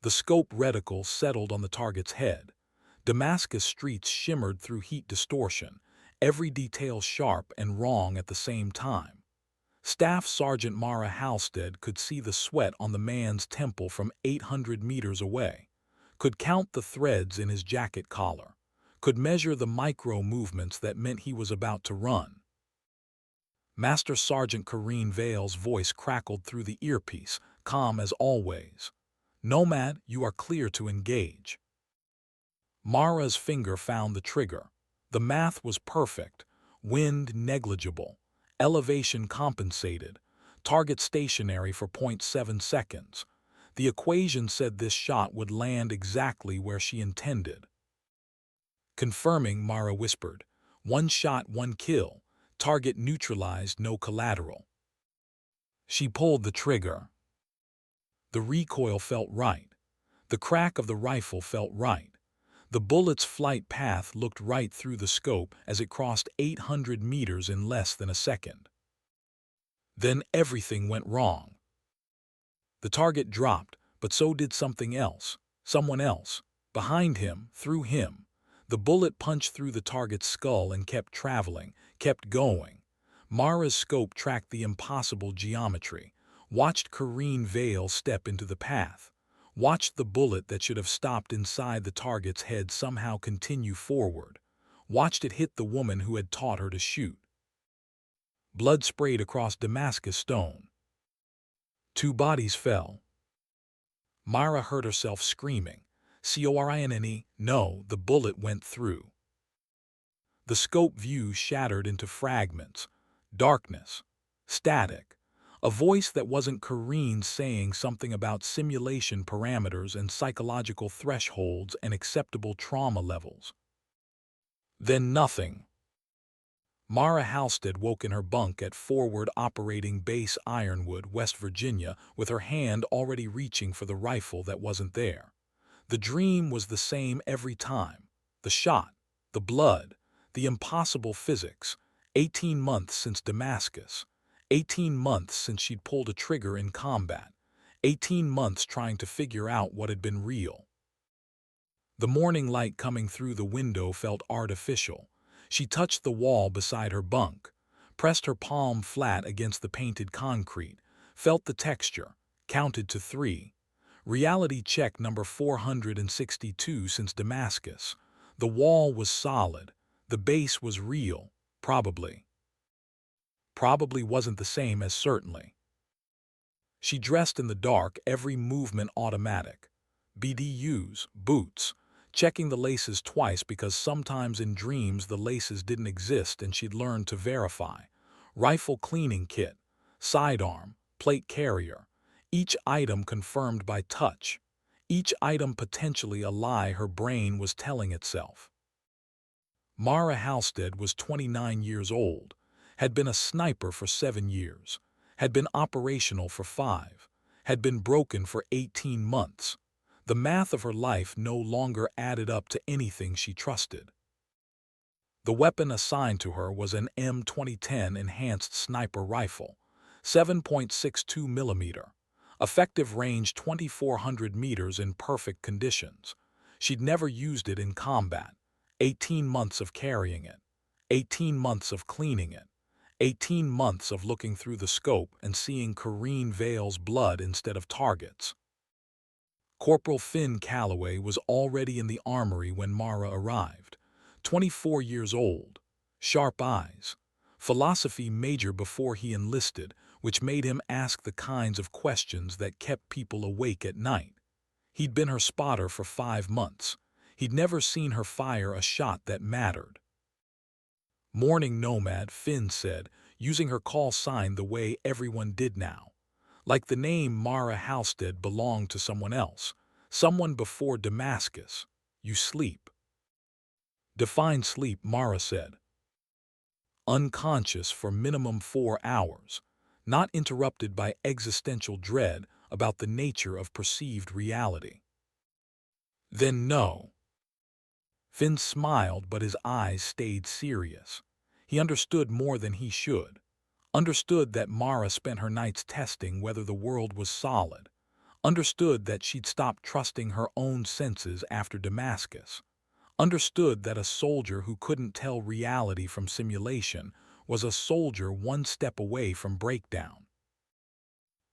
The scope reticle settled on the target's head. Damascus streets shimmered through heat distortion, every detail sharp and wrong at the same time. Staff Sergeant Mara Halstead could see the sweat on the man's temple from 800 meters away, could count the threads in his jacket collar, could measure the micro-movements that meant he was about to run. Master Sergeant Corrine Vale's voice crackled through the earpiece, calm as always. "Nomad, you are clear to engage." Mara's finger found the trigger. The math was perfect. Wind negligible. Elevation compensated. Target stationary for 0.7 seconds. The equation said this shot would land exactly where she intended. Confirming, Mara whispered. "One shot, one kill. Target neutralized, no collateral." She pulled the trigger. The recoil felt right. The crack of the rifle felt right. The bullet's flight path looked right through the scope as it crossed 800 meters in less than a second. Then everything went wrong. The target dropped, but so did something else. Someone else. Behind him, through him. The bullet punched through the target's skull and kept traveling, kept going. Mara's scope tracked the impossible geometry, watched Corrine Vale step into the path, watched the bullet that should have stopped inside the target's head somehow continue forward, watched it hit the woman who had taught her to shoot. Blood sprayed across Damascus stone. 2 bodies fell. Mara heard herself screaming. "Corine, no, the bullet went through." The scope view shattered into fragments. Darkness. Static. A voice that wasn't Corrine saying something about simulation parameters and psychological thresholds and acceptable trauma levels. Then nothing. Mara Halstead woke in her bunk at Forward Operating Base Ironwood, West Virginia, with her hand already reaching for the rifle that wasn't there. The dream was the same every time. The shot, the blood, the impossible physics. 18 months since Damascus. 18 months since she'd pulled a trigger in combat. 18 months trying to figure out what had been real. The morning light coming through the window felt artificial. She touched the wall beside her bunk, pressed her palm flat against the painted concrete, felt the texture, counted to 3. Reality check number 462 since Damascus. The wall was solid. The base was real. Probably. Probably wasn't the same as certainly. She dressed in the dark, every movement automatic. BDUs, boots, checking the laces twice because sometimes in dreams the laces didn't exist and she'd learned to verify. Rifle cleaning kit, sidearm, plate carrier. Each item confirmed by touch. Each item potentially a lie her brain was telling itself. Mara Halstead was 29 years old, had been a sniper for 7 years, had been operational for 5, had been broken for 18 months. The math of her life no longer added up to anything she trusted. The weapon assigned to her was an M2010 enhanced sniper rifle, 7.62 mm, effective range 2,400 meters in perfect conditions. She'd never used it in combat. 18 months of carrying it, 18 months of cleaning it, 18 months of looking through the scope and seeing Corrine Vale's blood instead of targets. Corporal Finn Calloway was already in the armory when Mara arrived. 24 years old, sharp eyes, philosophy major before he enlisted, which made him ask the kinds of questions that kept people awake at night. He'd been her spotter for 5 months. He'd never seen her fire a shot that mattered. "Morning, Nomad," Finn said, using her call sign the way everyone did now. Like the name Mara Halstead belonged to someone else, someone before Damascus. "You sleep." "Define sleep," Mara said. "Unconscious for minimum 4 hours, not interrupted by existential dread about the nature of perceived reality." "Then no." Finn smiled, but his eyes stayed serious. He understood more than he should. Understood that Mara spent her nights testing whether the world was solid. understood that she'd stopped trusting her own senses after Damascus, understood that a soldier who couldn't tell reality from simulation was a soldier one step away from breakdown.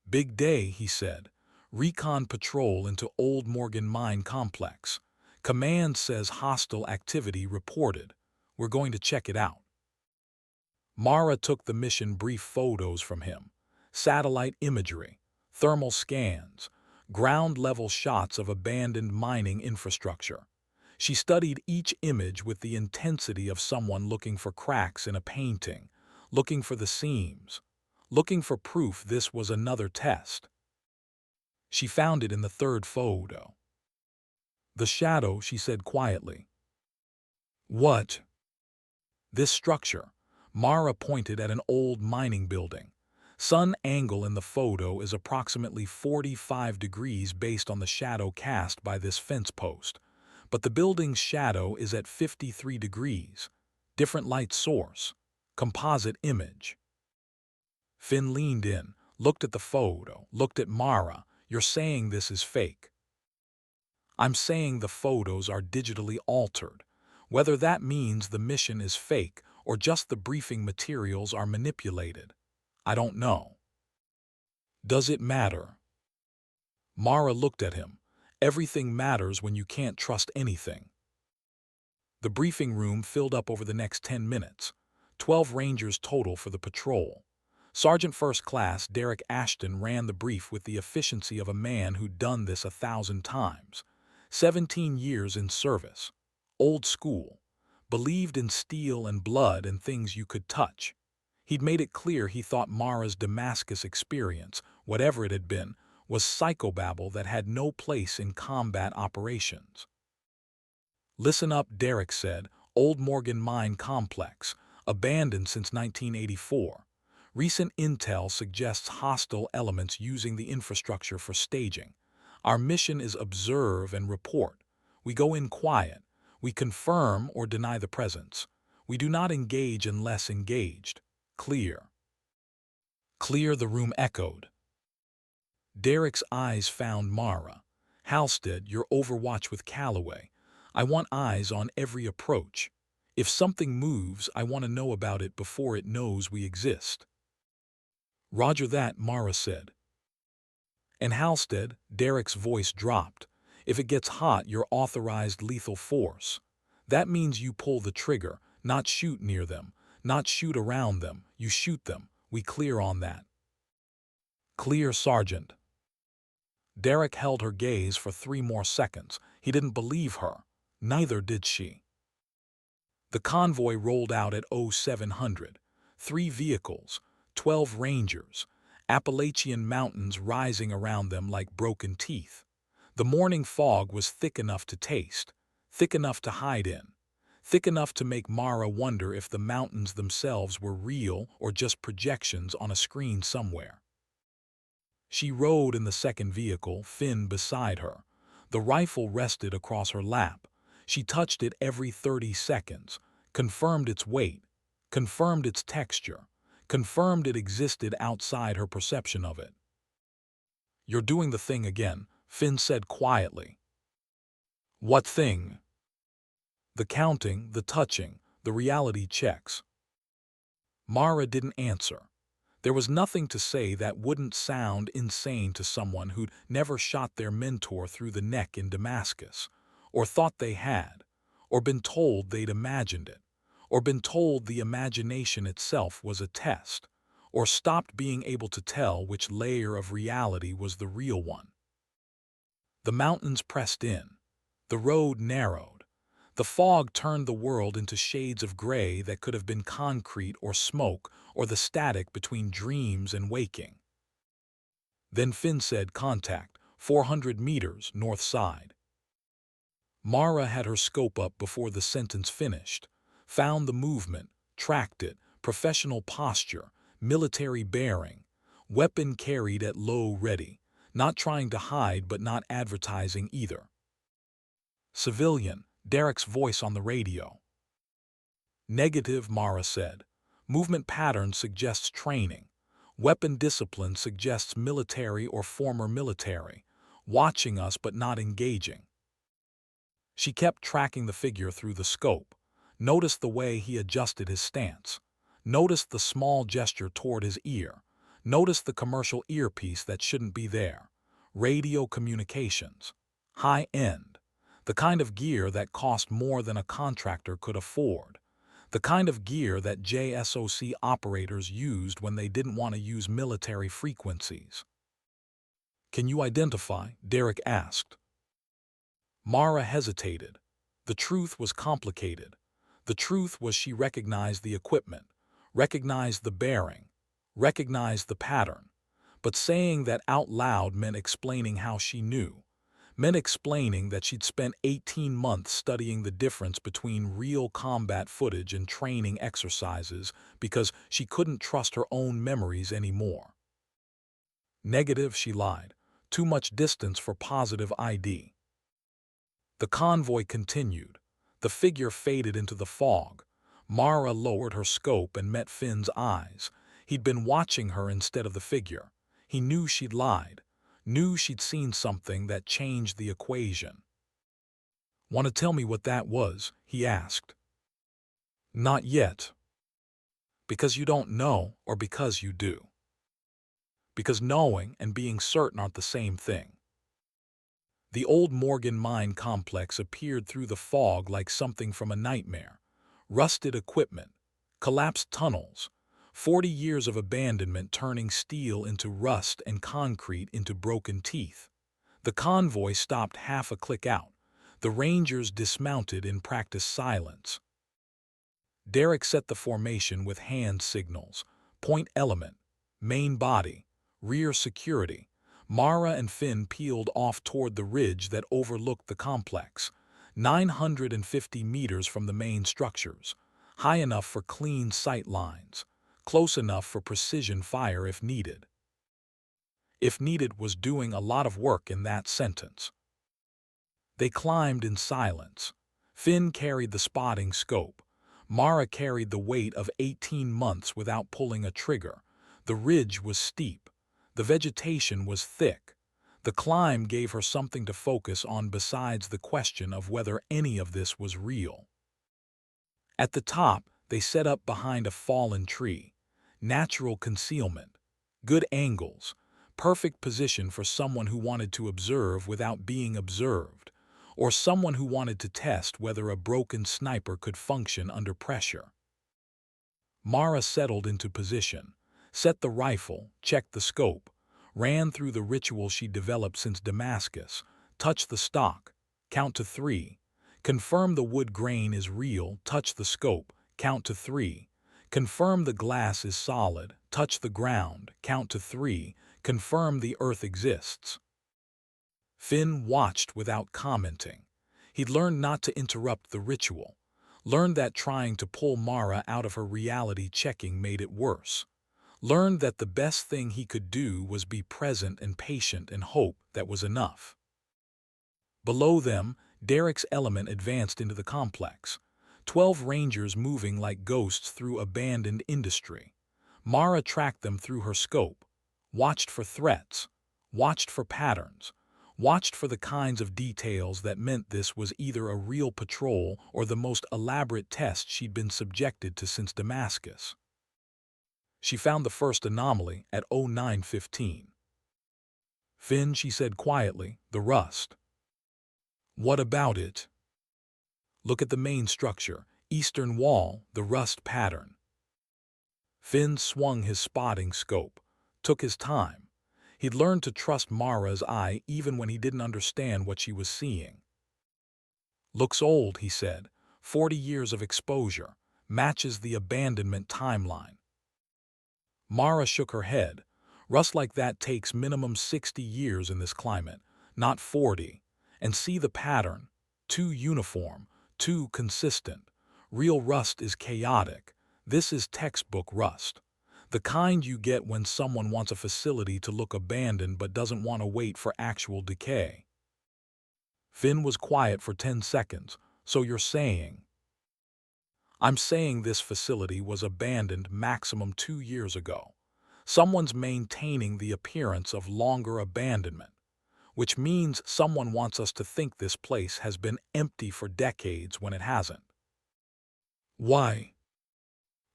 "Big day," he said. "Recon patrol into Old Morgan Mine Complex. Command says hostile activity reported. We're going to check it out." Mara took the mission brief photos from him. Satellite imagery, thermal scans, ground-level shots of abandoned mining infrastructure. She studied each image with the intensity of someone looking for cracks in a painting, looking for the seams, looking for proof this was another test. She found it in the third photo. "The shadow," she said quietly. "What?" "This structure." Mara pointed at an old mining building. Sun angle in the photo is approximately 45 degrees based on the shadow cast by this fence post, but the building's shadow is at 53 degrees. Different light source. Composite image. Finn leaned in, looked at the photo, looked at Mara. "You're saying this is fake?" "I'm saying the photos are digitally altered. Whether that means the mission is fake or just the briefing materials are manipulated, I don't know." "Does it matter?" Mara looked at him. "Everything matters when you can't trust anything." The briefing room filled up over the next 10 minutes. 12 Rangers total for the patrol. Sergeant First Class Derek Ashton ran the brief with the efficiency of a man who'd done this 1,000 times. 17 years in service. Old school. Believed in steel and blood and things you could touch. He'd made it clear he thought Mara's Damascus experience, whatever it had been, was psychobabble that had no place in combat operations. "Listen up," Derek said. "Old Morgan Mine Complex, abandoned since 1984. Recent intel suggests hostile elements using the infrastructure for staging. Our mission is observe and report. We go in quiet. We confirm or deny the presence. We do not engage unless engaged. Clear." "Clear," the room echoed. Derek's eyes found Mara. "Halstead, you're overwatch with Calloway. I want eyes on every approach. If something moves, I want to know about it before it knows we exist." "Roger that," Mara said. "And Halstead," Derek's voice dropped, "if it gets hot, you're authorized lethal force. That means you pull the trigger, not shoot near them, not shoot around them, you shoot them. We clear on that?" "Clear, Sergeant." Derek held her gaze for 3 more seconds. He didn't believe her. Neither did she. The convoy rolled out at 0700. 3 vehicles, 12 Rangers, Appalachian Mountains rising around them like broken teeth. The morning fog was thick enough to taste, thick enough to hide in, thick enough to make Mara wonder if the mountains themselves were real or just projections on a screen somewhere. She rode in the second vehicle, Finn beside her. The rifle rested across her lap. She touched it every 30 seconds, confirmed its weight, confirmed its texture, confirmed it existed outside her perception of it. "You're doing the thing again," Finn said quietly. "What thing?" "The counting, the touching, the reality checks." Mara didn't answer. There was nothing to say that wouldn't sound insane to someone who'd never shot their mentor through the neck in Damascus, or thought they had, or been told they'd imagined it, or been told the imagination itself was a test, or stopped being able to tell which layer of reality was the real one. The mountains pressed in. The road narrowed. The fog turned the world into shades of gray that could have been concrete or smoke or the static between dreams and waking. Then Finn said, "Contact, 400 meters, north side." Mara had her scope up before the sentence finished, found the movement, tracked it, professional posture, military bearing, weapon carried at low ready, not trying to hide but not advertising either. "Civilian," Derek's voice on the radio. "Negative," Mara said. "Movement pattern suggests training. Weapon discipline suggests military or former military. watching us but not engaging. She kept tracking the figure through the scope, noticed the way he adjusted his stance, noticed the small gesture toward his ear, noticed the commercial earpiece that shouldn't be there. Radio communications. High-end. The kind of gear that cost more than a contractor could afford. The kind of gear that JSOC operators used when they didn't want to use military frequencies. "Can you identify?" Derek asked. Mara hesitated. The truth was complicated. The truth was she recognized the equipment, recognized the bearing, recognized the pattern. But saying that out loud meant explaining how she knew, meant explaining that she'd spent 18 months studying the difference between real combat footage and training exercises because she couldn't trust her own memories anymore. "Negative," she lied. "Too much distance for positive ID." The convoy continued. The figure faded into the fog. Mara lowered her scope and met Finn's eyes. He'd been watching her instead of the figure. He knew she'd lied, knew she'd seen something that changed the equation. "Want to tell me what that was?" he asked. "Not yet." "Because you don't know, or because you do?" "Because knowing and being certain aren't the same thing." The old Morgan mine complex appeared through the fog like something from a nightmare. Rusted equipment, collapsed tunnels, 40 years of abandonment turning steel into rust and concrete into broken teeth. The convoy stopped half a click out. The Rangers dismounted in practiced silence. Derek set the formation with hand signals: point element, main body, rear security. Mara and Finn peeled off toward the ridge that overlooked the complex, 950 meters from the main structures, high enough for clean sight lines, close enough for precision fire if needed. If needed was doing a lot of work in that sentence. They climbed in silence. Finn carried the spotting scope. Mara carried the weight of 18 months without pulling a trigger. The ridge was steep. The vegetation was thick. The climb gave her something to focus on besides the question of whether any of this was real. At the top, they set up behind a fallen tree. Natural concealment. Good angles. Perfect position for someone who wanted to observe without being observed, or someone who wanted to test whether a broken sniper could function under pressure. Mara settled into position, set the rifle, checked the scope, ran through the ritual she developed since Damascus, touch the stock, count to 3, confirm the wood grain is real, touch the scope, count to 3, confirm the glass is solid, touch the ground, count to 3, confirm the earth exists. Finn watched without commenting. He'd learned not to interrupt the ritual, learned that trying to pull Mara out of her reality checking made it worse, learned that the best thing he could do was be present and patient and hope that was enough. Below them, Derek's element advanced into the complex. 12 Rangers moving like ghosts through abandoned industry. Mara tracked them through her scope, watched for threats, watched for patterns, watched for the kinds of details that meant this was either a real patrol or the most elaborate test she'd been subjected to since Damascus. She found the first anomaly at 09:15. "Finn," she said quietly, "the rust." "What about it?" "Look at the main structure, eastern wall, the rust pattern." Finn swung his spotting scope, took his time. He'd learned to trust Mara's eye even when he didn't understand what she was seeing. "Looks old," he said. 40 years of exposure. Matches the abandonment timeline." Mara shook her head. "Rust like that takes minimum 60 years in this climate, not 40. And see the pattern. Too uniform, too consistent. Real rust is chaotic. This is textbook rust. The kind you get when someone wants a facility to look abandoned but doesn't want to wait for actual decay." Finn was quiet for 10 seconds. "So you're saying?" "I'm saying this facility was abandoned maximum 2 years ago. Someone's maintaining the appearance of longer abandonment. which means someone wants us to think this place has been empty for decades when it hasn't. Why?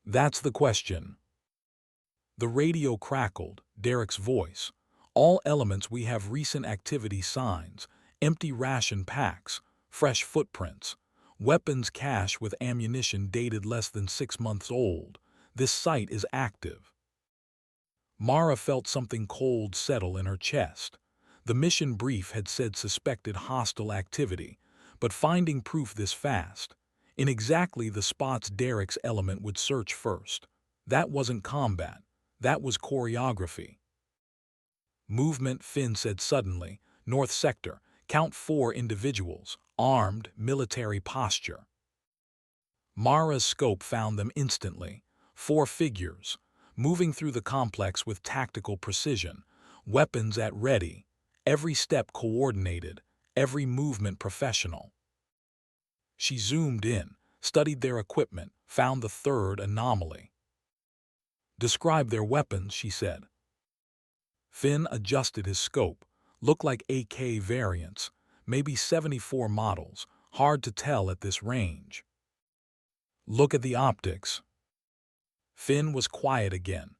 That's the question. The radio crackled, Derek's voice. All elements we have recent activity signs, empty ration packs, fresh footprints, weapons cache with ammunition dated less than 6 months old. This site is active. Mara felt something cold settle in her chest. The mission brief had said suspected hostile activity, but finding proof this fast, in exactly the spots Derek's element would search first, that wasn't combat, that was choreography. Movement, Finn said suddenly. North sector, count 4 individuals, armed, military posture. Mara's scope found them instantly. 4 figures, moving through the complex with tactical precision, weapons at ready, every step coordinated, every movement professional. She zoomed in, studied their equipment, found the third anomaly. Describe their weapons, she said. Finn adjusted his scope. Looked like AK variants, maybe 74 models, hard to tell at this range. Look at the optics. Finn was quiet again.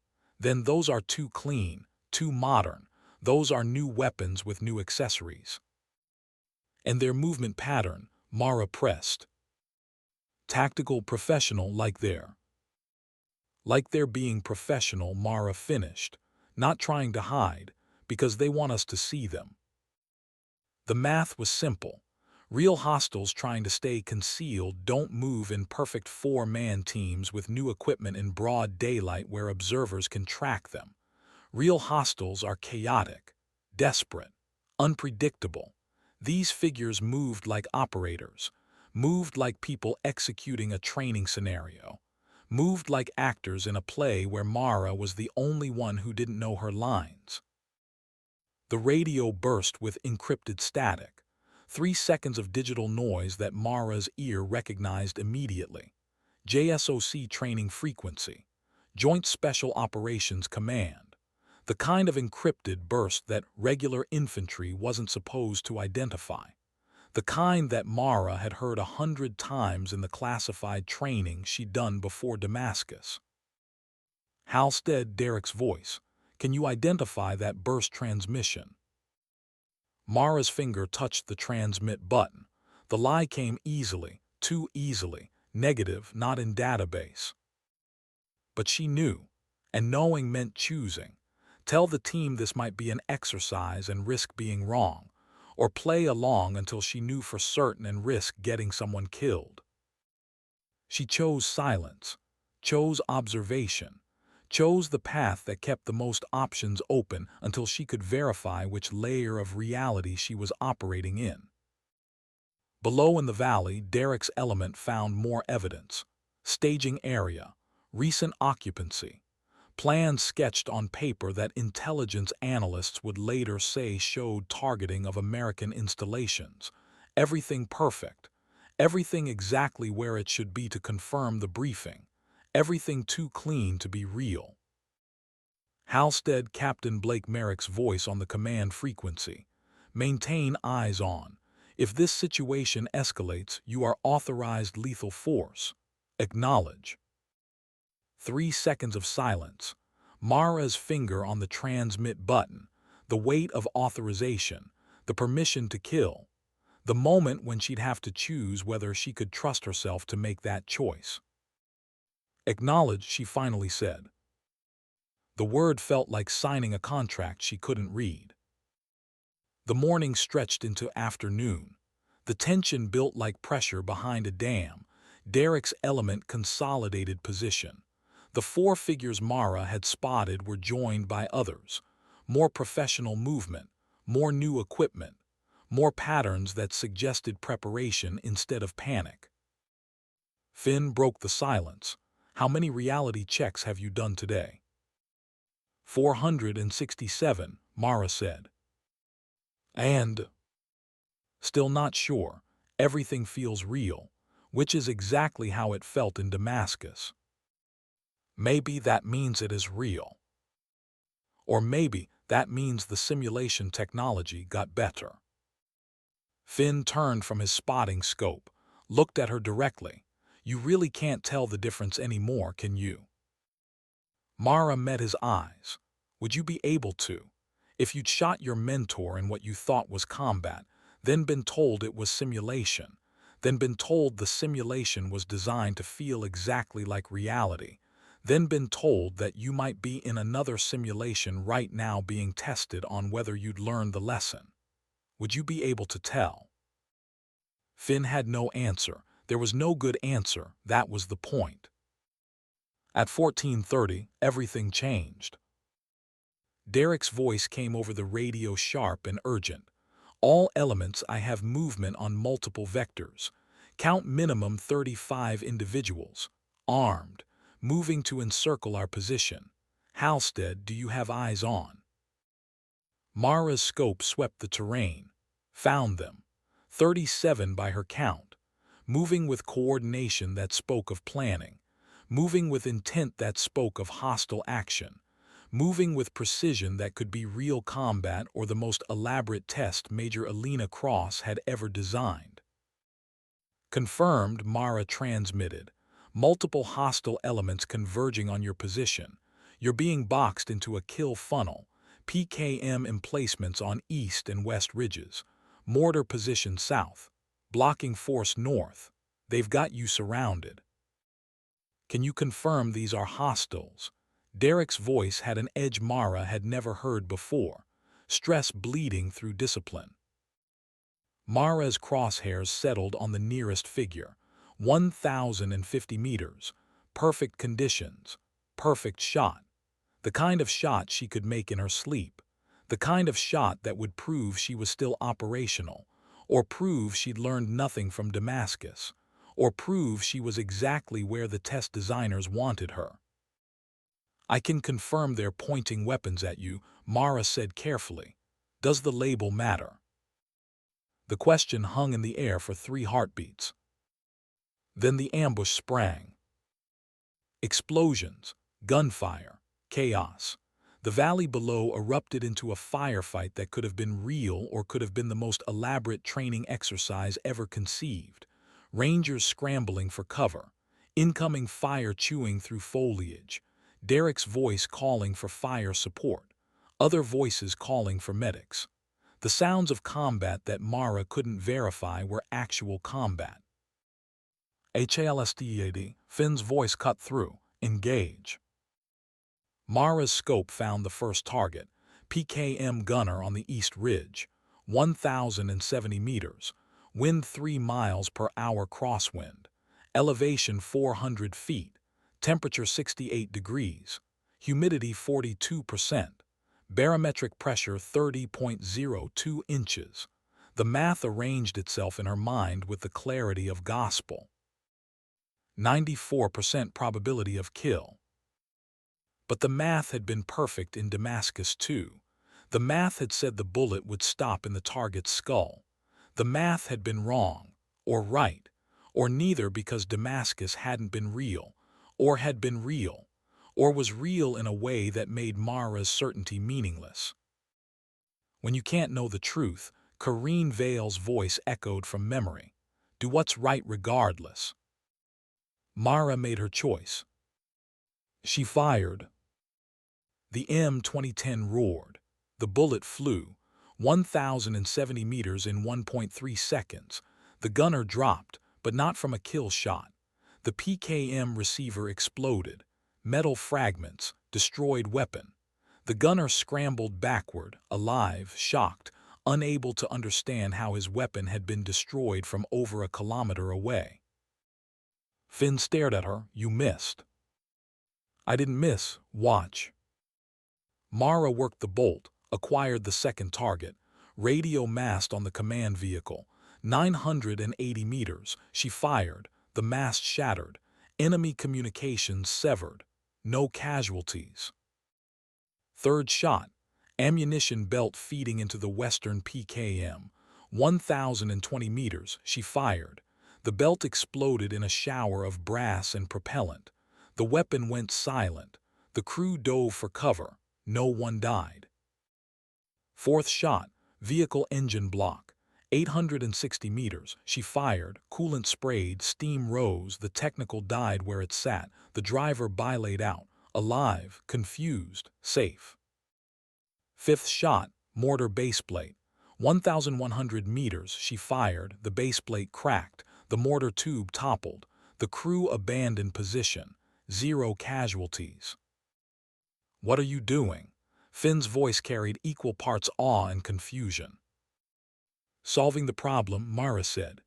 Then those are too clean, too modern. Those are new weapons with new accessories. And their movement pattern, Mara pressed. Tactical professional like they're being professional, Mara finished, not trying to hide, because they want us to see them. The math was simple. Real hostiles trying to stay concealed don't move in perfect 4-man teams with new equipment in broad daylight where observers can track them. Real hostiles are chaotic, desperate, unpredictable. These figures moved like operators, moved like people executing a training scenario, moved like actors in a play where Mara was the only one who didn't know her lines. The radio burst with encrypted static, 3 seconds of digital noise that Mara's ear recognized immediately. JSOC training frequency, Joint Special Operations Command, the kind of encrypted burst that regular infantry wasn't supposed to identify, the kind that Mara had heard 100 times in the classified training she'd done before Damascus. Halstead, Derek's voice. Can you identify that burst transmission? Mara's finger touched the transmit button. The lie came easily, too easily, negative, not in database. But she knew, and knowing meant choosing. Tell the team this might be an exercise and risk being wrong, or play along until she knew for certain and risk getting someone killed. She chose silence, chose observation, chose the path that kept the most options open until she could verify which layer of reality she was operating in. Below in the valley, Derek's element found more evidence. Staging area, recent occupancy, plans sketched on paper that intelligence analysts would later say showed targeting of American installations. Everything perfect, everything exactly where it should be to confirm the briefing. Everything too clean to be real. Halstead, Captain Blake Merrick's voice on the command frequency. Maintain eyes on. If this situation escalates, you are authorized lethal force. Acknowledge. 3 seconds of silence. Mara's finger on the transmit button. The weight of authorization. The permission to kill. The moment when she'd have to choose whether she could trust herself to make that choice. Acknowledge, she finally said. The word felt like signing a contract she couldn't read. The morning stretched into afternoon. The tension built like pressure behind a dam. Derek's element consolidated position. The 4 figures Mara had spotted were joined by others. More professional movement, more new equipment, more patterns that suggested preparation instead of panic. Finn broke the silence. How many reality checks have you done today? 467, Mara said. And? Still not sure. Everything feels real, which is exactly how it felt in Damascus. Maybe that means it is real. Or maybe That means the simulation technology got better. Finn turned from his spotting scope, looked at her directly. You really can't tell the difference anymore, can you? Mara met his eyes. Would you be able to? If you'd shot your mentor in what you thought was combat, then been told it was simulation, then been told the simulation was designed to feel exactly like reality, then been told that you might be in another simulation right now being tested on whether you'd learned the lesson. Would you be able to tell? Finn had no answer. There was no good answer. That was the point. At 14:30, everything changed. Derek's voice came over the radio, sharp and urgent. All elements, I have movement on multiple vectors. Count minimum 35 individuals. Armed. Moving to encircle our position. Halstead, do you have eyes on? Mara's scope swept the terrain. Found them. 37 by her count. Moving with coordination that spoke of planning. Moving with intent that spoke of hostile action. Moving with precision that could be real combat or the most elaborate test Major Elena Cross had ever designed. Confirmed, Mara transmitted. Multiple hostile elements converging on your position. You're being boxed into a kill funnel. PKM emplacements on east and west ridges. Mortar position south. Blocking force north. They've got you surrounded. Can you confirm these are hostiles? Derek's voice had an edge Mara had never heard before. Stress bleeding through discipline. Mara's crosshairs settled on the nearest figure. 1,050 meters. Perfect conditions. Perfect shot. The kind of shot she could make in her sleep. The kind of shot that would prove she was still operational, or prove she'd learned nothing from Damascus, or prove she was exactly where the test designers wanted her. I can confirm they're pointing weapons at you, Mara said carefully. Does the label matter? The question hung in the air for 3 heartbeats. Then the ambush sprang. Explosions, gunfire, chaos. The valley below erupted into a firefight that could have been real or could have been the most elaborate training exercise ever conceived. Rangers scrambling for cover. Incoming fire chewing through foliage. Derek's voice calling for fire support. Other voices calling for medics. The sounds of combat that Mara couldn't verify were actual combat. HALSTEAD, Finn's voice cut through. Engage. Mara's scope found the first target, PKM gunner on the east ridge, 1,070 meters, wind 3 miles per hour crosswind, elevation 400 feet, temperature 68 degrees, humidity 42%, barometric pressure 30.02 inches. The math arranged itself in her mind with the clarity of gospel. 94% probability of kill. But the math had been perfect in Damascus too. The math had said the bullet would stop in the target's skull. The math had been wrong, or right, or neither, because Damascus hadn't been real, or had been real, or was real in a way that made Mara's certainty meaningless. When you can't know the truth, Corrine Vale's voice echoed from memory. Do what's right regardless. Mara made her choice. She fired. The M2010 roared. The bullet flew, 1,070 meters in 1.3 seconds. The gunner dropped, but not from a kill shot. The PKM receiver exploded. Metal fragments, destroyed weapon. The gunner scrambled backward, alive, shocked, unable to understand how his weapon had been destroyed from over a kilometer away. Finn stared at her. You missed. I didn't miss. Watch. Mara worked the bolt, acquired the second target. Radio mast on the command vehicle. 980 meters. She fired. The mast shattered. Enemy communications severed. No casualties. Third shot. Ammunition belt feeding into the western PKM. 1,020 meters. She fired. The belt exploded in a shower of brass and propellant. The weapon went silent. The crew dove for cover. No one died. Fourth shot, vehicle engine block. 860 meters. She fired, coolant sprayed, steam rose, the technical died where it sat, the driver bilayed out, alive, confused, safe. Fifth shot, mortar baseplate. 1,100 meters. She fired, the baseplate cracked, the mortar tube toppled, the crew abandoned position. 0 casualties. What are you doing? Finn's voice carried equal parts awe and confusion. Solving the problem, Mara said.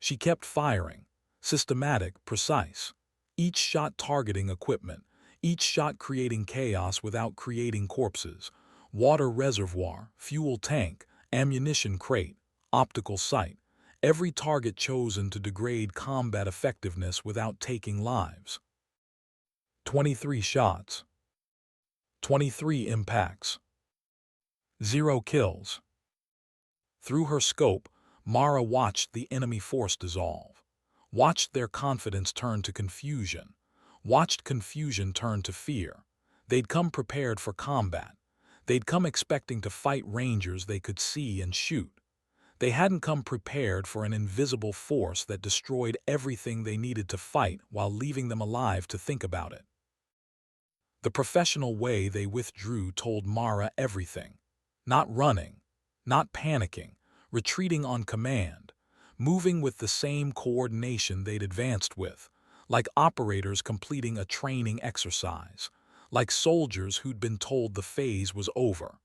She kept firing, systematic, precise. Each shot targeting equipment, each shot creating chaos without creating corpses. Water reservoir, fuel tank, ammunition crate, optical sight. Every target chosen to degrade combat effectiveness without taking lives. 23 shots. 23 impacts. 0 kills. Through her scope, Mara watched the enemy force dissolve, watched their confidence turn to confusion, watched confusion turn to fear. They'd come prepared for combat. They'd come expecting to fight rangers they could see and shoot. They hadn't come prepared for an invisible force that destroyed everything they needed to fight while leaving them alive to think about it. The professional way they withdrew told Mara everything. Not running, not panicking, retreating on command, moving with the same coordination they'd advanced with, like operators completing a training exercise, like soldiers who'd been told the phase was over.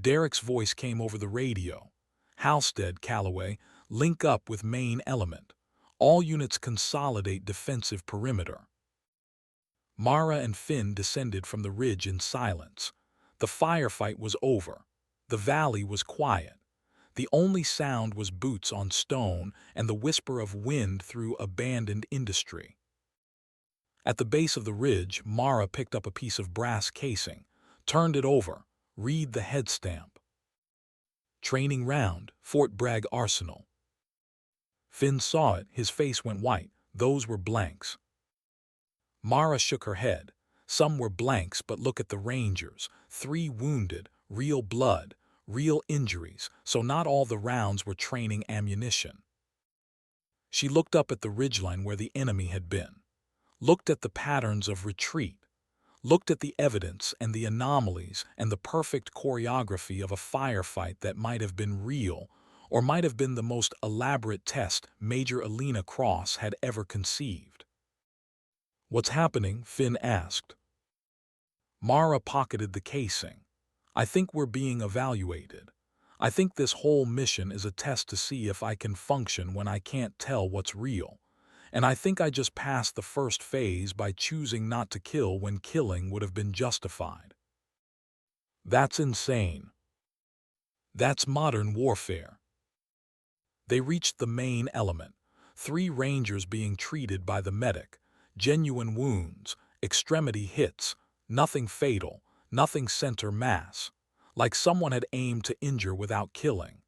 Derek's voice came over the radio. Halstead, Callaway, link up with main element. All units consolidate defensive perimeter. Mara and Finn descended from the ridge in silence. The firefight was over. The valley was quiet. The only sound was boots on stone and the whisper of wind through abandoned industry. At the base of the ridge, Mara picked up a piece of brass casing, turned it over, read the head stamp. Training round, Fort Bragg Arsenal. Finn saw it, his face went white. Those were blanks. Mara shook her head. Some were blanks, but look at the Rangers. 3 wounded, real blood, real injuries, so not all the rounds were training ammunition. She looked up at the ridgeline where the enemy had been, looked at the patterns of retreat, looked at the evidence and the anomalies and the perfect choreography of a firefight that might have been real or might have been the most elaborate test Major Elena Cross had ever conceived. "What's happening?" Finn asked. Mara pocketed the casing. "I think we're being evaluated. I think this whole mission is a test to see if I can function when I can't tell what's real. And I think I just passed the first phase by choosing not to kill when killing would have been justified." That's insane. That's modern warfare. They reached the main element. 3 Rangers being treated by the medic. Genuine wounds, extremity hits, nothing fatal, nothing center mass. Like someone had aimed to injure without killing.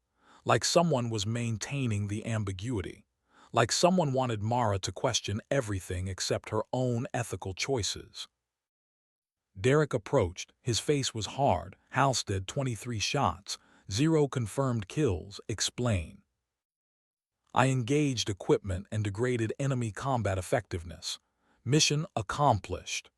Like someone was maintaining the ambiguity. Like someone wanted Mara to question everything except her own ethical choices. Derek approached. His face was hard. "Halstead, 23 shots, 0 confirmed kills, explain." "I engaged equipment and degraded enemy combat effectiveness. Mission accomplished."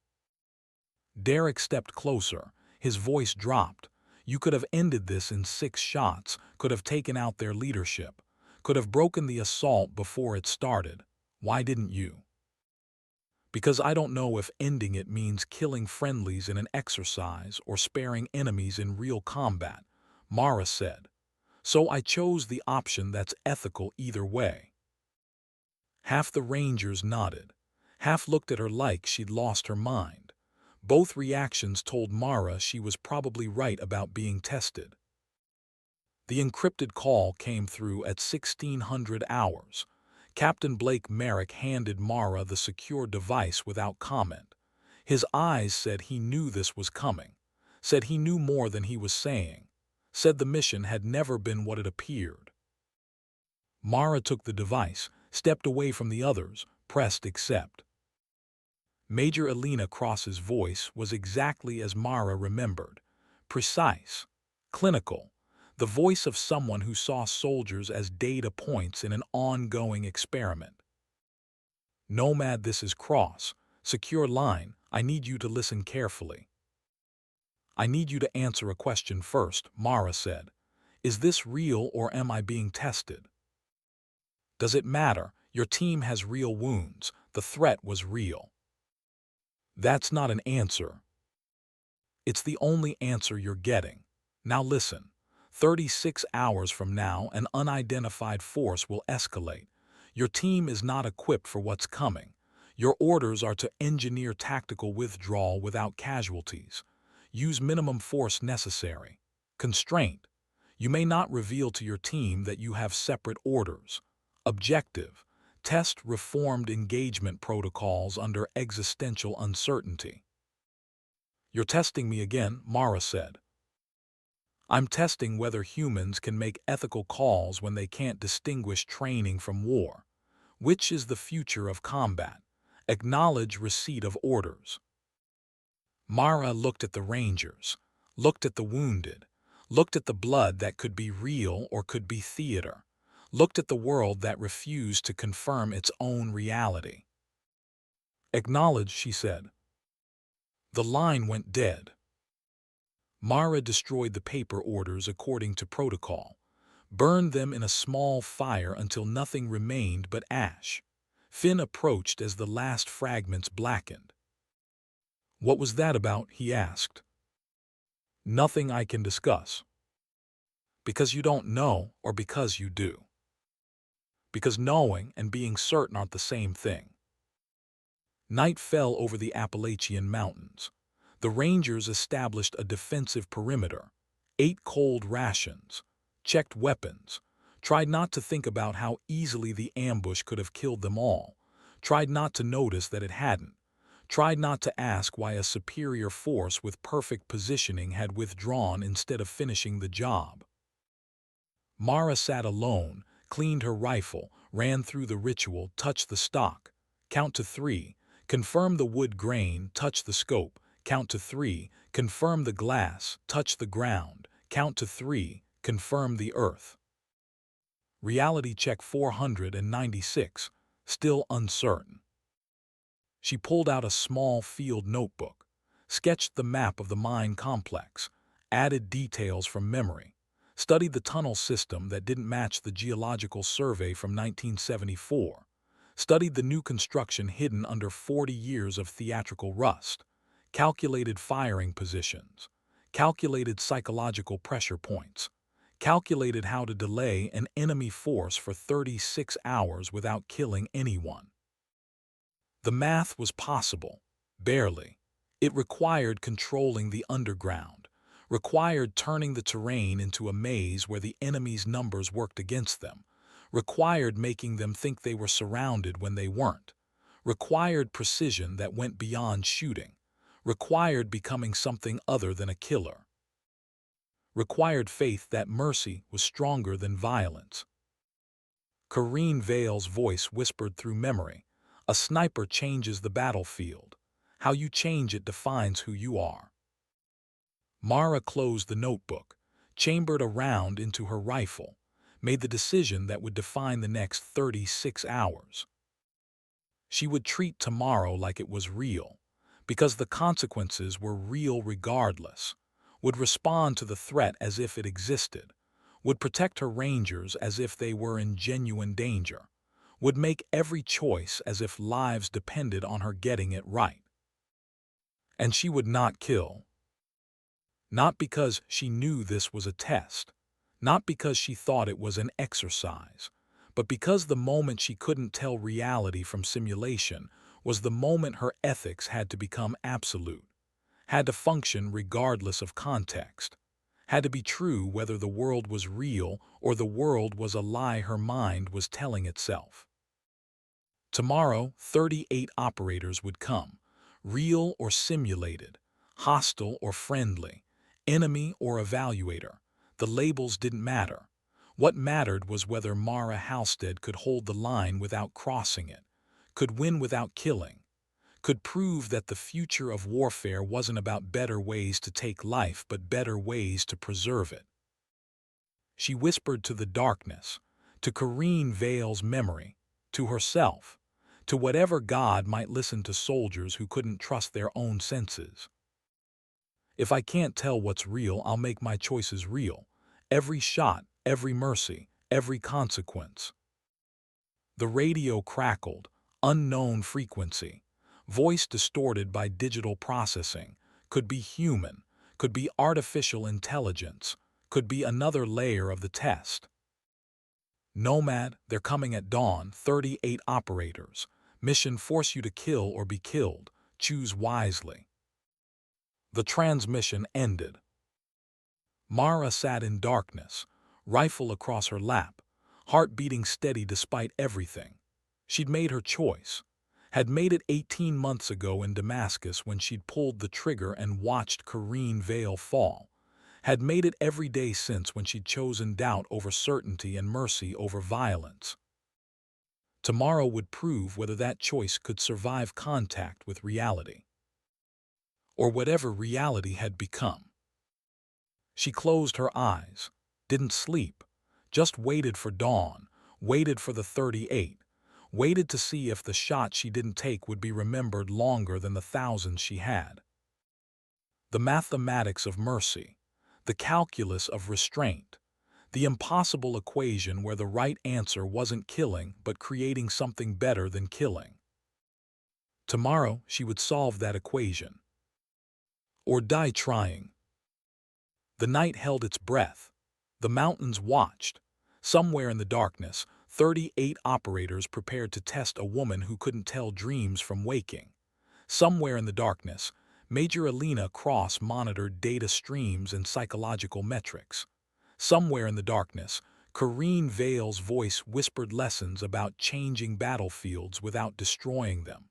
Derek stepped closer. His voice dropped. "You could have ended this in 6 shots, could have taken out their leadership, could have broken the assault before it started. Why didn't you?" "Because I don't know if ending it means killing friendlies in an exercise or sparing enemies in real combat," Mara said. "So I chose the option that's ethical either way." Half the Rangers nodded. Half looked at her like she'd lost her mind. Both reactions told Mara she was probably right about being tested. The encrypted call came through at 1600 hours. Captain Blake Merrick handed Mara the secure device without comment. His eyes said he knew this was coming, said he knew more than he was saying, said the mission had never been what it appeared. Mara took the device, stepped away from the others, pressed accept. Major Elena Cross's voice was exactly as Mara remembered, precise, clinical, the voice of someone who saw soldiers as data points in an ongoing experiment. Nomad, this is Cross. Secure line, I need you to listen carefully. I need you to answer a question first, Mara said. Is this real or am I being tested? Does it matter? Your team has real wounds. The threat was real. That's not an answer. It's the only answer you're getting. Now listen. 36 hours from now, an unidentified force will escalate. Your team is not equipped for what's coming. Your orders are to engineer tactical withdrawal without casualties. Use minimum force necessary. Constraint. You may not reveal to your team that you have separate orders. Objective. Test reformed engagement protocols under existential uncertainty. You're testing me again, Mara said. I'm testing whether humans can make ethical calls when they can't distinguish training from war. Which is the future of combat? Acknowledge receipt of orders. Mara looked at the Rangers, looked at the wounded, looked at the blood that could be real or could be theater, looked at the world that refused to confirm its own reality. Acknowledge, she said. The line went dead. Mara destroyed the paper orders according to protocol, burned them in a small fire until nothing remained but ash. Finn approached as the last fragments blackened. What was that about? He asked. Nothing I can discuss. Because you don't know, or because you do? Because knowing and being certain aren't the same thing. Night fell over the Appalachian Mountains. The Rangers established a defensive perimeter, ate cold rations, checked weapons, tried not to think about how easily the ambush could have killed them all, tried not to notice that it hadn't, tried not to ask why a superior force with perfect positioning had withdrawn instead of finishing the job. Mara sat alone, cleaned her rifle, ran through the ritual, touched the stock, count to 3, confirm the wood grain, touch the scope, count to 3, confirm the glass, touch the ground, count to 3, confirm the earth. Reality check 496, still uncertain. She pulled out a small field notebook, sketched the map of the mine complex, added details from memory, studied the tunnel system that didn't match the geological survey from 1974, studied the new construction hidden under 40 years of theatrical rust, calculated firing positions, calculated psychological pressure points, calculated how to delay an enemy force for 36 hours without killing anyone. The math was possible, barely. It required controlling the underground, required turning the terrain into a maze where the enemy's numbers worked against them, required making them think they were surrounded when they weren't, required precision that went beyond shooting, required becoming something other than a killer, required faith that mercy was stronger than violence. Corrine Vale's voice whispered through memory, "A sniper changes the battlefield. How you change it defines who you are." Mara closed the notebook, chambered a round into her rifle, made the decision that would define the next 36 hours. She would treat tomorrow like it was real, because the consequences were real regardless, would respond to the threat as if it existed, would protect her Rangers as if they were in genuine danger, would make every choice as if lives depended on her getting it right. And she would not kill. Not because she knew this was a test, not because she thought it was an exercise, but because the moment she couldn't tell reality from simulation was the moment her ethics had to become absolute, had to function regardless of context, had to be true whether the world was real or the world was a lie her mind was telling itself. Tomorrow, 38 operators would come, real or simulated, hostile or friendly, enemy or evaluator. The labels didn't matter. What mattered was whether Mara Halstead could hold the line without crossing it, could win without killing, could prove that the future of warfare wasn't about better ways to take life but better ways to preserve it. She whispered to the darkness, to Corrine Vale's memory, to herself, to whatever god might listen to soldiers who couldn't trust their own senses. If I can't tell what's real, I'll make my choices real. Every shot, every mercy, every consequence. The radio crackled, unknown frequency, voice distorted by digital processing, could be human, could be artificial intelligence, could be another layer of the test. Nomad, they're coming at dawn, 38 operators. Mission force you to kill or be killed. Choose wisely. The transmission ended. Mara sat in darkness, rifle across her lap, heart beating steady despite everything. She'd made her choice. Had made it 18 months ago in Damascus when she'd pulled the trigger and watched Corrine Vale fall. Had made it every day since when she'd chosen doubt over certainty and mercy over violence. Tomorrow would prove whether that choice could survive contact with reality. Or whatever reality had become. She closed her eyes, didn't sleep, just waited for dawn, waited for the 38, waited to see if the shot she didn't take would be remembered longer than the thousands she had. The mathematics of mercy, the calculus of restraint, the impossible equation where the right answer wasn't killing but creating something better than killing. Tomorrow she would solve that equation. Or die trying. The night held its breath. The mountains watched. Somewhere in the darkness, 38 operators prepared to test a woman who couldn't tell dreams from waking. Somewhere in the darkness, Major Alina Cross monitored data streams and psychological metrics. Somewhere in the darkness, Corrine Vale's voice whispered lessons about changing battlefields without destroying them.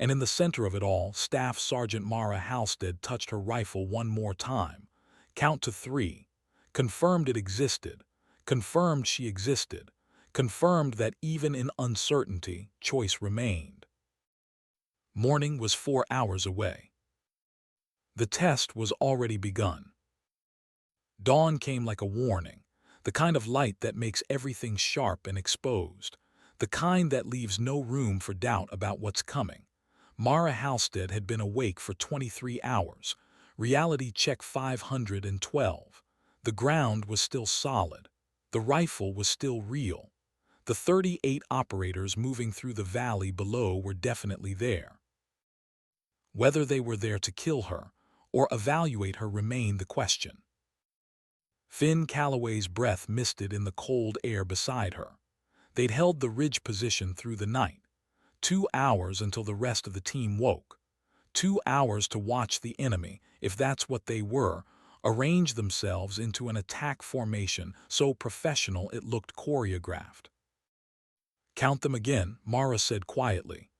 And in the center of it all, Staff Sergeant Mara Halstead touched her rifle one more time. Count to 3. Confirmed it existed. Confirmed she existed. Confirmed that even in uncertainty, choice remained. Morning was 4 hours away. The test was already begun. Dawn came like a warning, the kind of light that makes everything sharp and exposed, the kind that leaves no room for doubt about what's coming. Mara Halstead had been awake for 23 hours. Reality check 512. The ground was still solid. The rifle was still real. The 38 operators moving through the valley below were definitely there. Whether they were there to kill her or evaluate her remained the question. Finn Calloway's breath misted in the cold air beside her. They'd held the ridge position through the night. 2 hours until the rest of the team woke. 2 hours to watch the enemy, if that's what they were, arrange themselves into an attack formation so professional it looked choreographed. Count them again, Mara said quietly.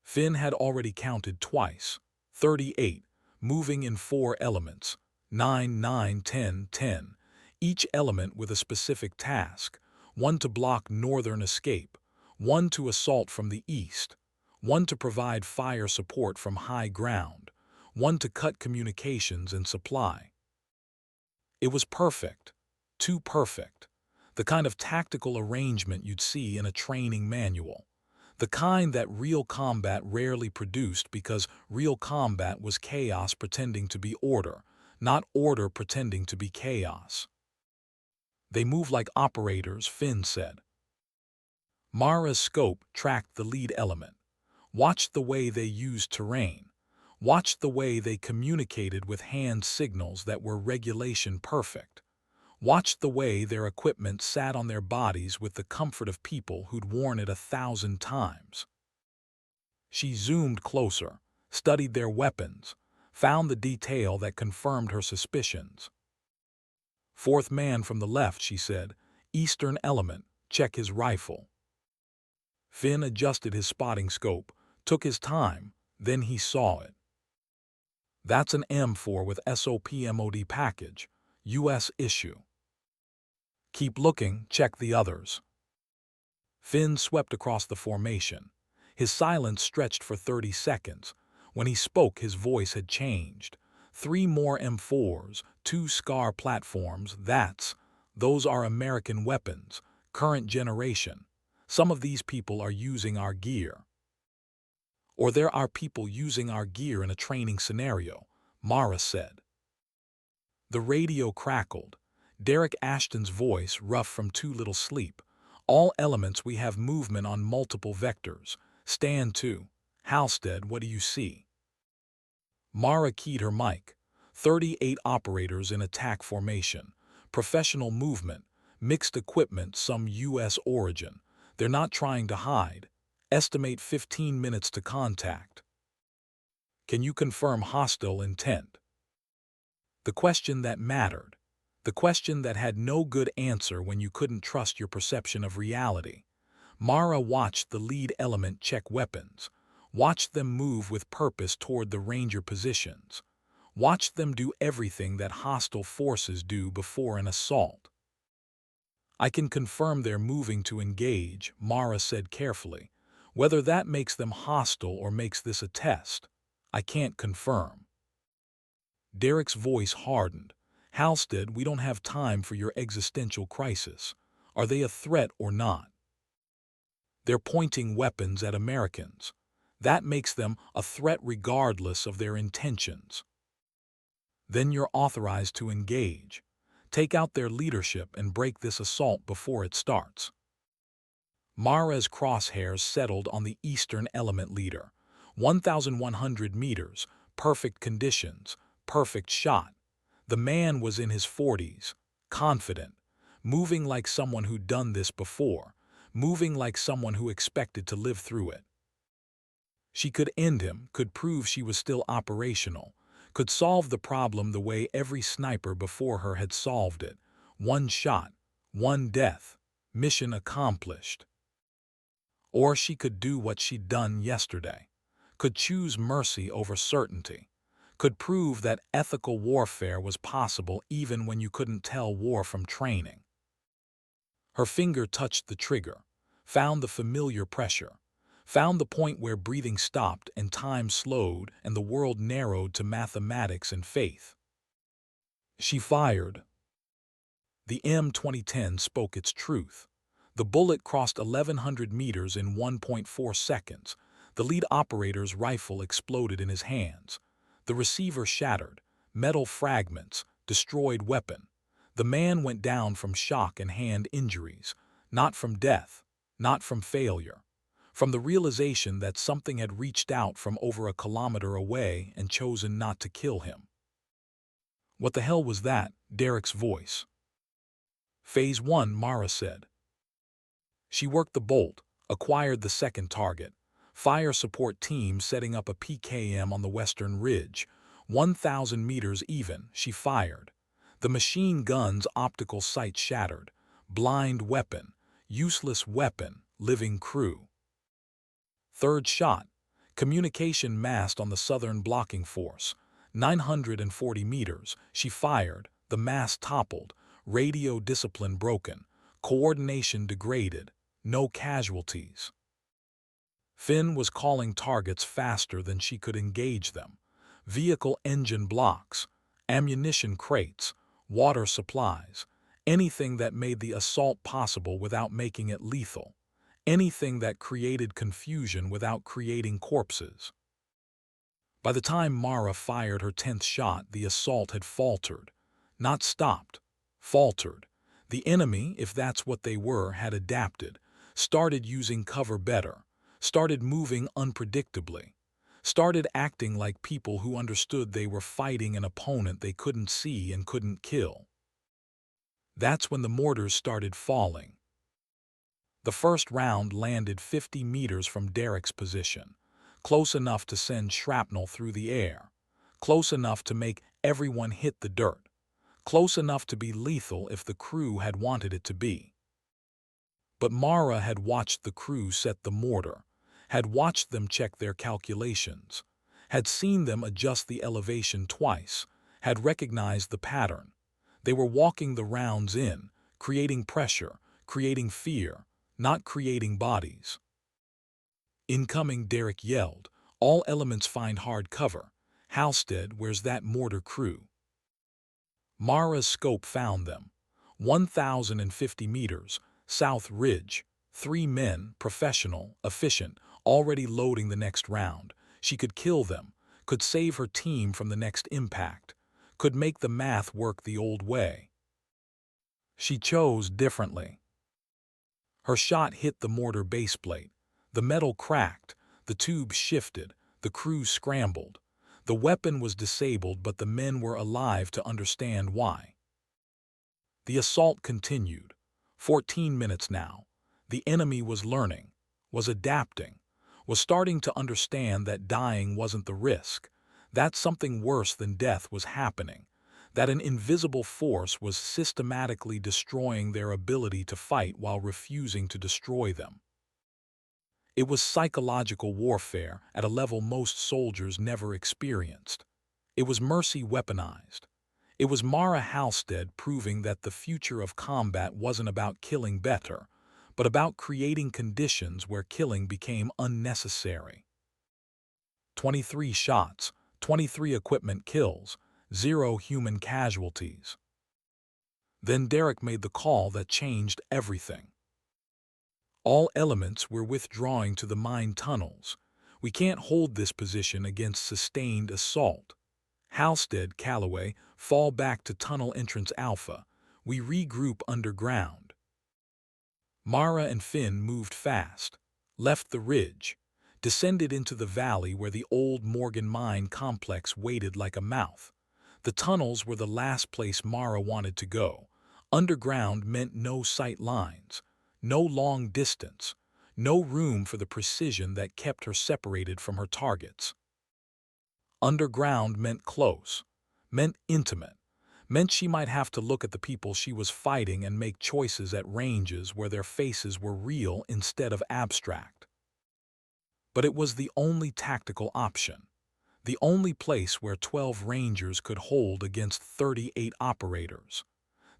Finn had already counted twice. 38, moving in 4 elements. 9, 9, 10, 10. Each element with a specific task. One to block northern escape. One to assault from the east. One to provide fire support from high ground. One to cut communications and supply. It was perfect. Too perfect. The kind of tactical arrangement you'd see in a training manual. The kind that real combat rarely produced because real combat was chaos pretending to be order, not order pretending to be chaos. They move like operators, Finn said. Mara's scope tracked the lead element, watched the way they used terrain, watched the way they communicated with hand signals that were regulation perfect, watched the way their equipment sat on their bodies with the comfort of people who'd worn it 1,000 times. She zoomed closer, studied their weapons, found the detail that confirmed her suspicions. Fourth man from the left, she said, Eastern element, check his rifle. Finn adjusted his spotting scope, took his time, then he saw it. That's an M4 with SOP MOD package, U.S. issue. Keep looking, check the others. Finn swept across the formation. His silence stretched for 30 seconds. When he spoke, his voice had changed. 3 more M4s, 2 SCAR platforms, those are American weapons, current generation. Some of these people are using our gear. Or there are people using our gear in a training scenario, Mara said. The radio crackled. Derek Ashton's voice, rough from too little sleep. All elements, we have movement on multiple vectors. Stand to. Halstead, what do you see? Mara keyed her mic. 38 operators in attack formation. Professional movement. Mixed equipment, some U.S. origin. They're not trying to hide. Estimate 15 minutes to contact. Can you confirm hostile intent? The question that mattered. The question that had no good answer when you couldn't trust your perception of reality. Mara watched the lead element check weapons. Watched them move with purpose toward the ranger positions. Watched them do everything that hostile forces do before an assault. I can confirm they're moving to engage, Mara said carefully. Whether that makes them hostile or makes this a test, I can't confirm. Derek's voice hardened. Halstead, we don't have time for your existential crisis. Are they a threat or not? They're pointing weapons at Americans. That makes them a threat regardless of their intentions. Then you're authorized to engage. Take out their leadership and break this assault before it starts. Mara's crosshairs settled on the Eastern Element leader. 1,100 meters, perfect conditions, perfect shot. The man was in his 40s, confident, moving like someone who'd done this before, moving like someone who expected to live through it. She could end him, could prove she was still operational, could solve the problem the way every sniper before her had solved it. 1 shot, 1 death, mission accomplished. Or she could do what she'd done yesterday, could choose mercy over certainty, could prove that ethical warfare was possible even when you couldn't tell war from training. Her finger touched the trigger, found the familiar pressure, found the point where breathing stopped and time slowed and the world narrowed to mathematics and faith. She fired. The M2010 spoke its truth. The bullet crossed 1,100 meters in 1.4 seconds. The lead operator's rifle exploded in his hands. The receiver shattered. Metal fragments, destroyed weapon. The man went down from shock and hand injuries, not from death, not from failure. From the realization that something had reached out from over a kilometer away and chosen not to kill him. What the hell was that? Derek's voice. Phase 1, Mara said. She worked the bolt, acquired the second target. Fire support team setting up a PKM on the western ridge. 1,000 meters even, she fired. The machine gun's optical sight shattered. Blind weapon, useless weapon, living crew. Third shot, communication mast on the southern blocking force. 940 meters, she fired. The mast toppled, radio discipline broken, coordination degraded, no casualties. Finn was calling targets faster than she could engage them. Vehicle engine blocks, ammunition crates, water supplies, anything that made the assault possible without making it lethal. Anything that created confusion without creating corpses. By the time Mara fired her 10th shot, the assault had faltered. Not stopped. Faltered. The enemy, if that's what they were, had adapted, started using cover better, started moving unpredictably, started acting like people who understood they were fighting an opponent they couldn't see and couldn't kill. That's when the mortars started falling. The first round landed 50 meters from Derek's position, close enough to send shrapnel through the air, close enough to make everyone hit the dirt, close enough to be lethal if the crew had wanted it to be. But Mara had watched the crew set the mortar, had watched them check their calculations, had seen them adjust the elevation twice, had recognized the pattern. They were walking the rounds in, creating pressure, creating fear, not creating bodies. Incoming, Derek yelled. All elements find hard cover. Halstead, where's that mortar crew? Mara's scope found them. 1,050 meters, South Ridge. 3 men, professional, efficient, already loading the next round. She could kill them, could save her team from the next impact, could make the math work the old way. She chose differently. Her shot hit the mortar baseplate. The metal cracked, the tube shifted, the crew scrambled. The weapon was disabled, but the men were alive to understand why. The assault continued. 14 minutes now. The enemy was learning, was adapting, was starting to understand that dying wasn't the risk, that something worse than death was happening, that an invisible force was systematically destroying their ability to fight while refusing to destroy them. It was psychological warfare at a level most soldiers never experienced. It was mercy weaponized. It was Mara Halstead proving that the future of combat wasn't about killing better, but about creating conditions where killing became unnecessary. 23 shots, 23 equipment kills, 0 human casualties. Then Derek made the call that changed everything. All elements were withdrawing to the mine tunnels. We can't hold this position against sustained assault. Halstead, Calloway, fall back to tunnel entrance Alpha. We regroup underground. Mara and Finn moved fast, left the ridge, descended into the valley where the old Morgan mine complex waited like a mouth. The tunnels were the last place Mara wanted to go. Underground meant no sight lines, no long distance, no room for the precision that kept her separated from her targets. Underground meant close, meant intimate, meant she might have to look at the people she was fighting and make choices at ranges where their faces were real instead of abstract. But it was the only tactical option, the only place where 12 Rangers could hold against 38 operators,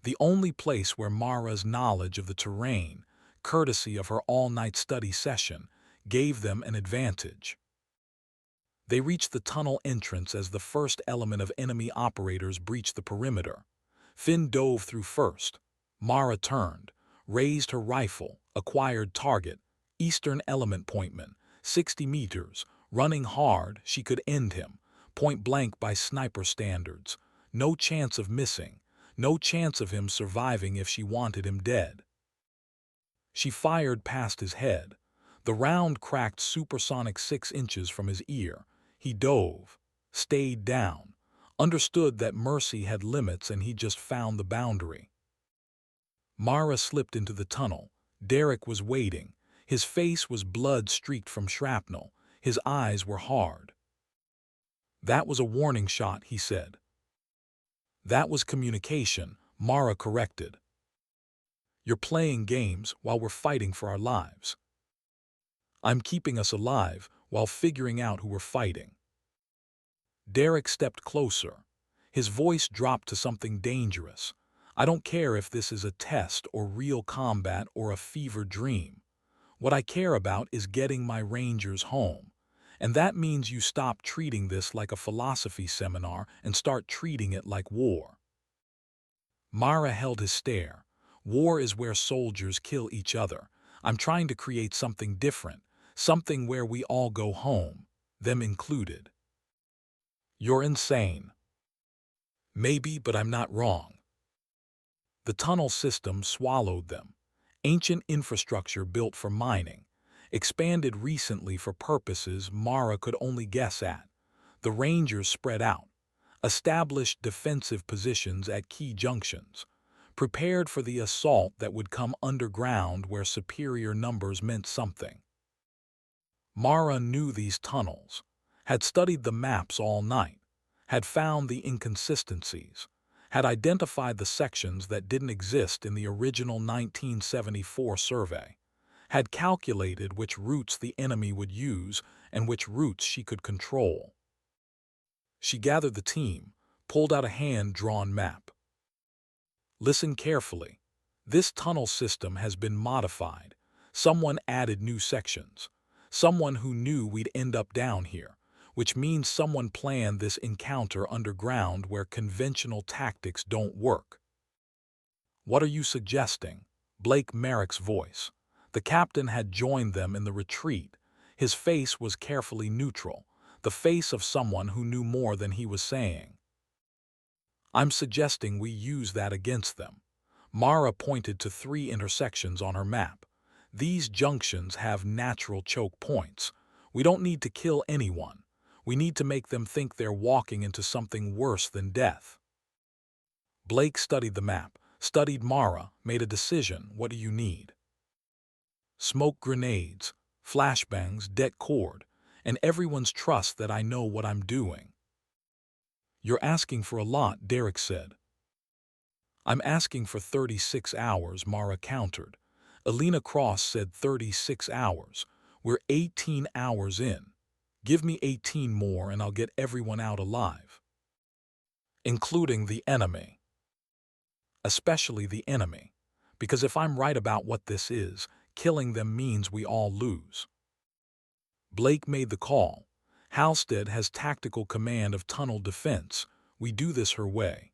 the only place where Mara's knowledge of the terrain, courtesy of her all-night study session, gave them an advantage. They reached the tunnel entrance as the first element of enemy operators breached the perimeter. Finn dove through first. Mara turned, raised her rifle, acquired target, Eastern element pointman, 60 meters, running hard, she could end him, point blank by sniper standards. No chance of missing, no chance of him surviving if she wanted him dead. She fired past his head. The round cracked supersonic 6 inches from his ear. He dove, stayed down, understood that mercy had limits and he just found the boundary. Mara slipped into the tunnel. Derek was waiting. His face was blood-streaked from shrapnel. His eyes were hard. That was a warning shot, he said. That was communication, Mara corrected. You're playing games while we're fighting for our lives. I'm keeping us alive while figuring out who we're fighting. Derek stepped closer. His voice dropped to something dangerous. I don't care if this is a test or real combat or a fever dream. What I care about is getting my Rangers home. And that means you stop treating this like a philosophy seminar and start treating it like war. Mara held his stare. War is where soldiers kill each other. I'm trying to create something different, something where we all go home, them included. You're insane. Maybe, but I'm not wrong. The tunnel system swallowed them. Ancient infrastructure built for mining, expanded recently for purposes Mara could only guess at. The Rangers spread out, established defensive positions at key junctions, prepared for the assault that would come underground where superior numbers meant something. Mara knew these tunnels, had studied the maps all night, had found the inconsistencies, had identified the sections that didn't exist in the original 1974 survey, had calculated which routes the enemy would use and which routes she could control. She gathered the team, pulled out a hand-drawn map. Listen carefully. This tunnel system has been modified. Someone added new sections. Someone who knew we'd end up down here, which means someone planned this encounter underground where conventional tactics don't work. "What are you suggesting?" Blake Merrick's voice. The captain had joined them in the retreat. His face was carefully neutral, the face of someone who knew more than he was saying. "I'm suggesting we use that against them." Mara pointed to 3 intersections on her map. "These junctions have natural choke points. We don't need to kill anyone. We need to make them think they're walking into something worse than death." Blake studied the map, studied Mara, made a decision. "What do you need?" "Smoke grenades, flashbangs, det cord, and everyone's trust that I know what I'm doing." "You're asking for a lot," Derek said. "I'm asking for 36 hours, Mara countered. Elena Cross said 36 hours. We're 18 hours in. Give me 18 more and I'll get everyone out alive. Including the enemy. Especially the enemy. Because if I'm right about what this is, killing them means we all lose." Blake made the call. "Halstead has tactical command of tunnel defense. We do this her way."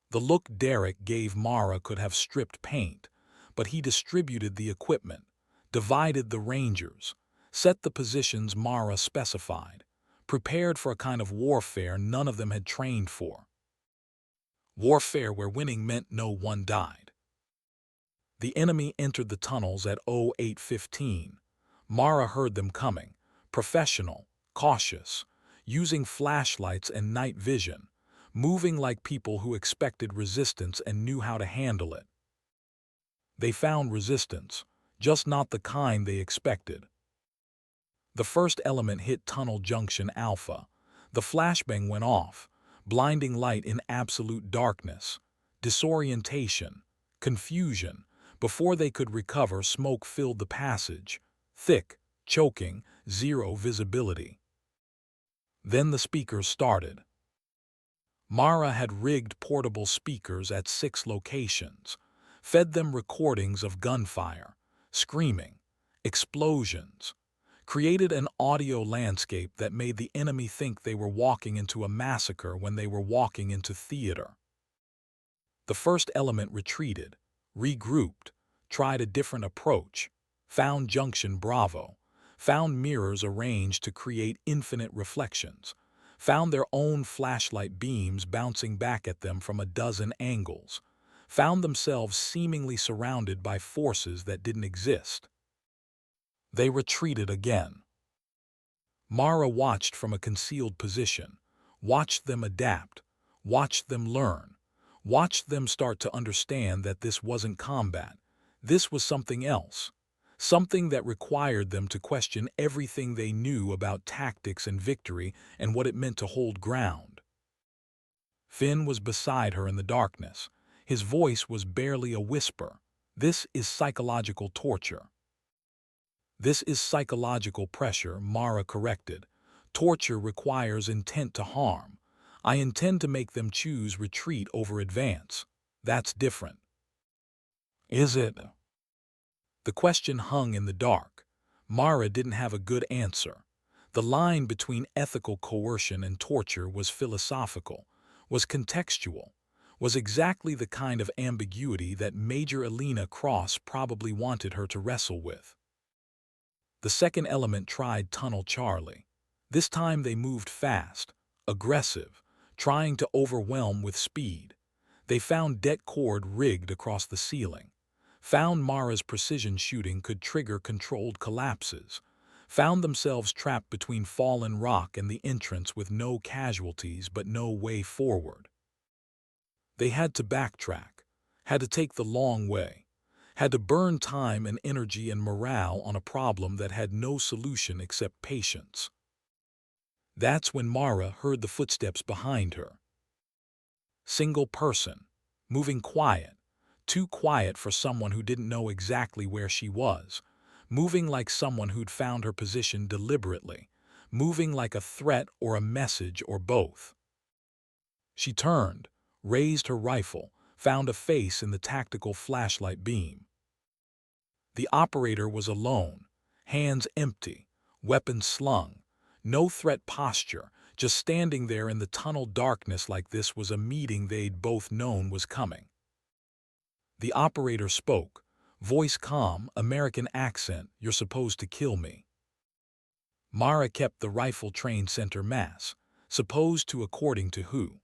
The look Derek gave Mara could have stripped paint, but he distributed the equipment, divided the rangers, set the positions Mara specified, prepared for a kind of warfare none of them had trained for. Warfare where winning meant no one died. The enemy entered the tunnels at 08:15. Mara heard them coming, professional, cautious, using flashlights and night vision, moving like people who expected resistance and knew how to handle it. They found resistance, just not the kind they expected. The first element hit Tunnel Junction Alpha. The flashbang went off, blinding light in absolute darkness, disorientation, confusion. Before they could recover, smoke filled the passage, thick, choking, zero visibility. Then the speakers started. Mara had rigged portable speakers at 6 locations, fed them recordings of gunfire, screaming, explosions, created an audio landscape that made the enemy think they were walking into a massacre when they were walking into theater. The first element retreated, regrouped, tried a different approach, found Junction Bravo, found mirrors arranged to create infinite reflections, found their own flashlight beams bouncing back at them from a dozen angles, found themselves seemingly surrounded by forces that didn't exist. They retreated again. Mara watched from a concealed position, watched them adapt, watched them learn, watched them start to understand that this wasn't combat. This was something else, something that required them to question everything they knew about tactics and victory and what it meant to hold ground. Finn was beside her in the darkness. His voice was barely a whisper. "This is psychological torture." "This is psychological pressure," Mara corrected. "Torture requires intent to harm. I intend to make them choose retreat over advance. That's different." "Is it?" The question hung in the dark. Mara didn't have a good answer. The line between ethical coercion and torture was philosophical, was contextual, was exactly the kind of ambiguity that Major Elena Cross probably wanted her to wrestle with. The second element tried Tunnel Charlie. This time they moved fast, aggressive, trying to overwhelm with speed. They found det cord rigged across the ceiling, found Mara's precision shooting could trigger controlled collapses, found themselves trapped between fallen rock and the entrance with no casualties but no way forward. They had to backtrack, had to take the long way, had to burn time and energy and morale on a problem that had no solution except patience. That's when Mara heard the footsteps behind her. Single person, moving quiet, too quiet for someone who didn't know exactly where she was, moving like someone who'd found her position deliberately, moving like a threat or a message or both. She turned, raised her rifle, found a face in the tactical flashlight beam. The operator was alone, Hands empty, weapons slung, no threat posture, just standing there in the tunnel darkness like this was a meeting they'd both known was coming. The operator spoke, voice calm, American accent, "You're supposed to kill me." Mara kept the rifle trained center mass. Supposed to according to who?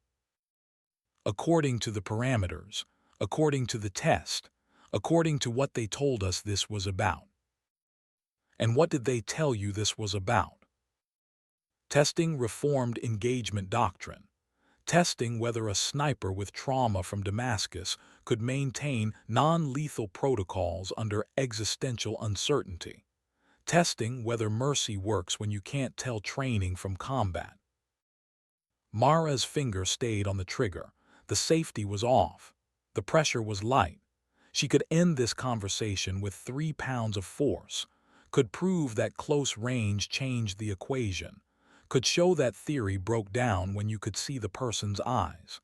According to the parameters, according to the test, according to what they told us this was about. And what did they tell you this was about? Testing reformed engagement doctrine. Testing whether a sniper with trauma from Damascus could maintain non-lethal protocols under existential uncertainty. Testing whether mercy works when you can't tell training from combat. Mara's finger stayed on the trigger. The safety was off. The pressure was light. She could end this conversation with 3 pounds of force, could prove that close range changed the equation, could show that theory broke down when you could see the person's eyes.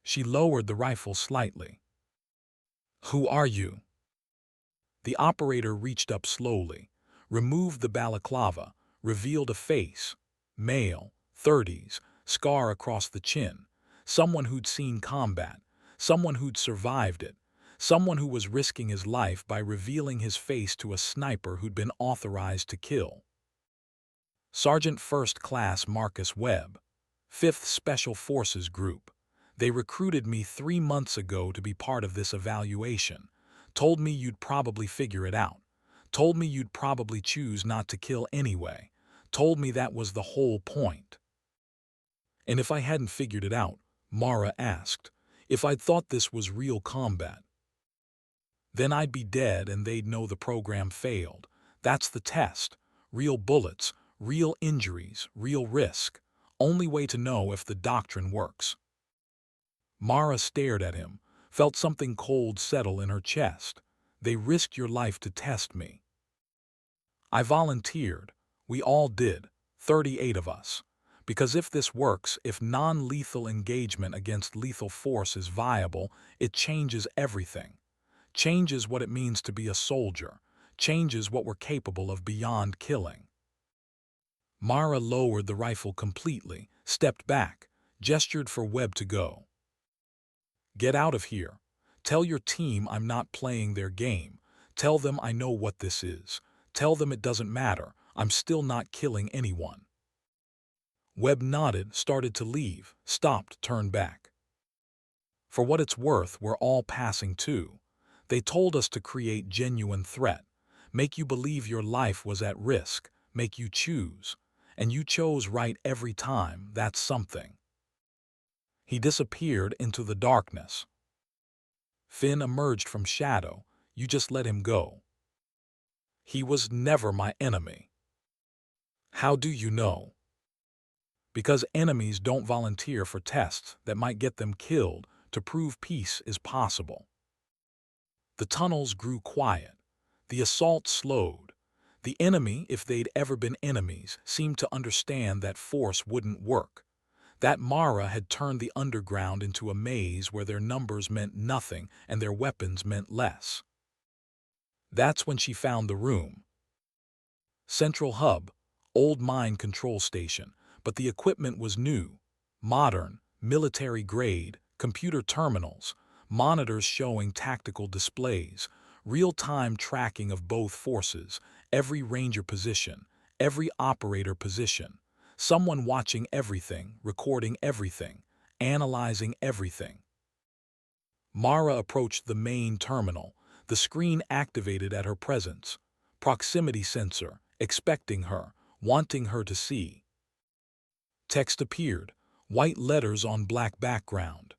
She lowered the rifle slightly. "Who are you?" The operator reached up slowly, removed the balaclava, revealed a face. Male, 30s, scar across the chin. Someone who'd seen combat. Someone who'd survived it. Someone who was risking his life by revealing his face to a sniper who'd been authorized to kill. Sergeant First Class Marcus Webb, 5th Special Forces Group. They recruited me 3 months ago to be part of this evaluation. Told me you'd probably figure it out. Told me you'd probably choose not to kill anyway. Told me that was the whole point. And if I hadn't figured it out, Mara asked, if I'd thought this was real combat, then I'd be dead and they'd know the program failed. That's the test. Real bullets, real injuries, real risk. Only way to know if the doctrine works. Mara stared at him, felt something cold settle in her chest. They risked your life to test me. I volunteered. We all did, 38 of us. Because if this works, if non-lethal engagement against lethal force is viable, it changes everything. Changes what it means to be a soldier. Changes what we're capable of beyond killing. Mara lowered the rifle completely, stepped back, gestured for Webb to go. Get out of here. Tell your team I'm not playing their game. Tell them I know what this is. Tell them it doesn't matter. I'm still not killing anyone. Webb nodded, started to leave, stopped, turned back. For what it's worth, we're all passing too. They told us to create genuine threat, make you believe your life was at risk, make you choose. And you chose right every time. That's something. He disappeared into the darkness. Finn emerged from shadow. You just let him go. He was never my enemy. How do you know? Because enemies don't volunteer for tests that might get them killed to prove peace is possible. The tunnels grew quiet. The assault slowed. The enemy, if they'd ever been enemies, seemed to understand that force wouldn't work. That Mara had turned the underground into a maze where their numbers meant nothing and their weapons meant less. That's when she found the room. Central hub, old mine control station, but the equipment was new, modern, military-grade, computer terminals, monitors showing tactical displays, real-time tracking of both forces, every ranger position, every operator position, someone watching everything, recording everything, analyzing everything. Mara approached the main terminal, the screen activated at her presence, proximity sensor, expecting her, wanting her to see. Text appeared, white letters on black background.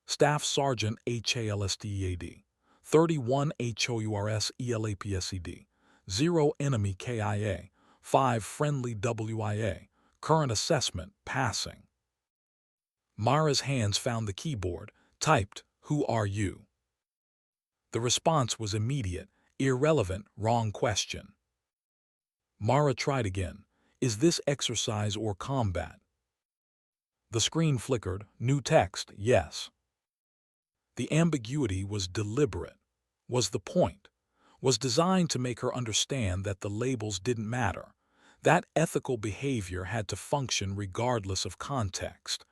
Staff Sergeant Halstead, 31 HOURS-ELAPSED, 0 enemy KIA, 5 friendly WIA, current assessment, passing. Mara's hands found the keyboard, typed, "Who are you?" The response was immediate, irrelevant, wrong question. Mara tried again, "Is this exercise or combat?" The screen flickered, new text, "Yes." The ambiguity was deliberate. Was the point? was designed to make her understand that the labels didn't matter. That ethical behavior had to function regardless of context.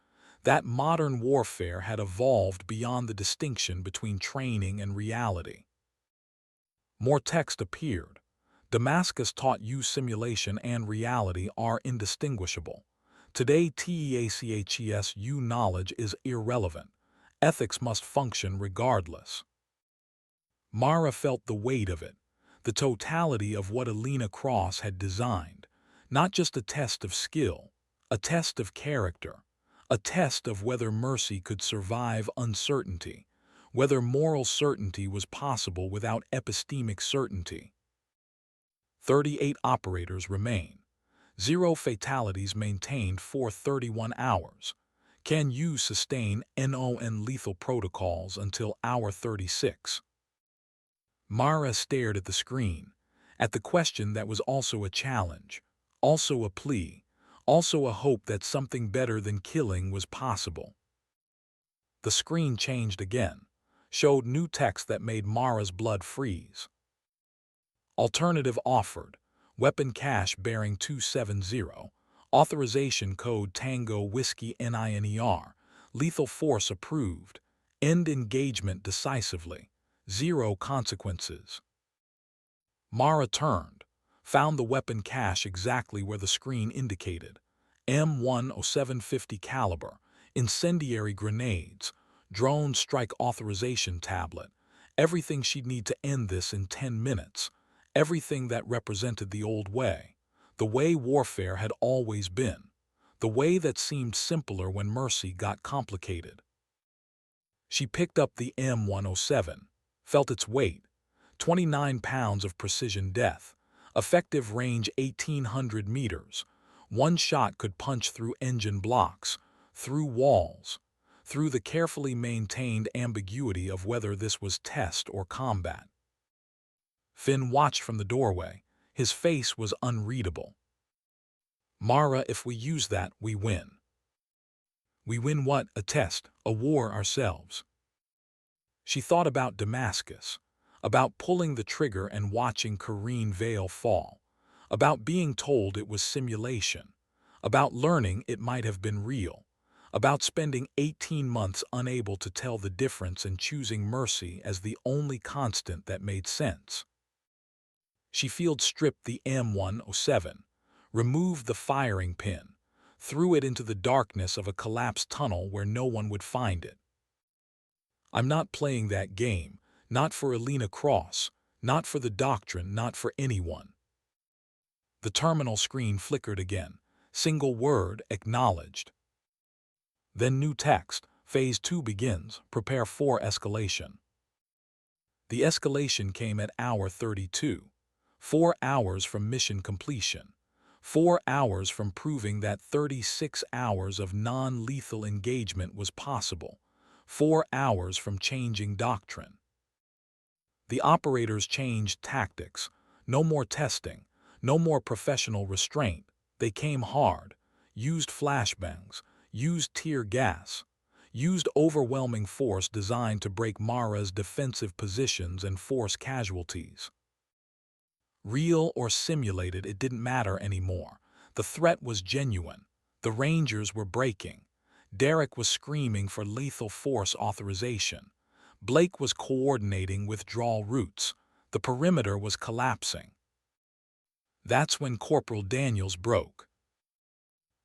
That modern warfare had evolved beyond the distinction between training and reality. More text appeared. Damascus taught you simulation and reality are indistinguishable. Today, TEACHESU knowledge is irrelevant. Ethics must function regardless. Mara felt the weight of it, the totality of what Elena Cross had designed. Not just a test of skill, a test of character, a test of whether mercy could survive uncertainty, whether moral certainty was possible without epistemic certainty. 38 operators remain. 0 fatalities maintained for 31 hours. Can you sustain non-lethal protocols until hour 36? Mara stared at the screen, at the question that was also a challenge, also a plea, also a hope that something better than killing was possible. The screen changed again, showed new text that made Mara's blood freeze. Alternative offered, weapon cache bearing 270, authorization code Tango Whiskey NINER, lethal force approved, end engagement decisively, 0 consequences. Mara turned, found the weapon cache exactly where the screen indicated. M10750 caliber, incendiary grenades, drone strike authorization tablet, everything she'd need to end this in 10 minutes, everything that represented the old way, the way warfare had always been, the way that seemed simpler when mercy got complicated. She picked up the M107, felt its weight, 29 pounds of precision death, effective range 1,800 meters. One shot could punch through engine blocks, through walls, through the carefully maintained ambiguity of whether this was test or combat. Finn watched from the doorway. His face was unreadable. Mara, if we use that, we win. We win what? A test, a war ourselves. She thought about Damascus, about pulling the trigger and watching Kareen Vale fall, about being told it was simulation, about learning it might have been real, about spending 18 months unable to tell the difference and choosing mercy as the only constant that made sense. She field stripped the M107, removed the firing pin, threw it into the darkness of a collapsed tunnel where no one would find it. I'm not playing that game, not for Elena Cross, not for the doctrine, not for anyone. The terminal screen flickered again. Single word, acknowledged. Then new text. Phase 2 begins. Prepare for escalation. The escalation came at hour 32. 4 hours from mission completion. 4 hours from proving that 36 hours of non-lethal engagement was possible. 4 hours from changing doctrine. The operators changed tactics. No more testing. No more professional restraint. They came hard. Used flashbangs. Used tear gas. Used overwhelming force designed to break Mara's defensive positions and force casualties. Real or simulated, it didn't matter anymore. The threat was genuine. The Rangers were breaking. Derek was screaming for lethal force authorization. Blake was coordinating withdrawal routes. The perimeter was collapsing. That's when Corporal Daniels broke.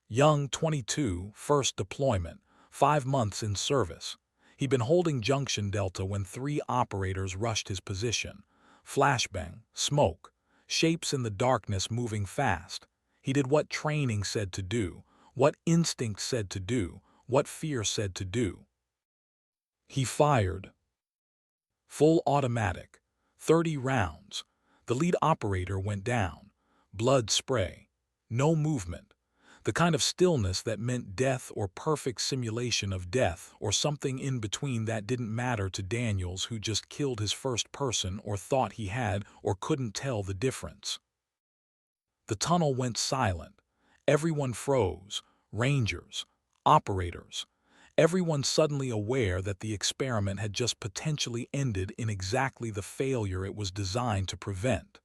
Young, 22, first deployment, 5 months in service. He'd been holding Junction Delta when 3 operators rushed his position. Flashbang, smoke, shapes in the darkness moving fast. He did what training said to do, what instinct said to do, what fear said to do. He fired. Full automatic, 30 rounds. The lead operator went down. Blood spray. No movement. The kind of stillness that meant death or perfect simulation of death or something in between that didn't matter to Daniels, who just killed his first person or thought he had or couldn't tell the difference. The tunnel went silent. Everyone froze. Rangers, operators. everyone suddenly aware that the experiment had just potentially ended in exactly the failure it was designed to prevent.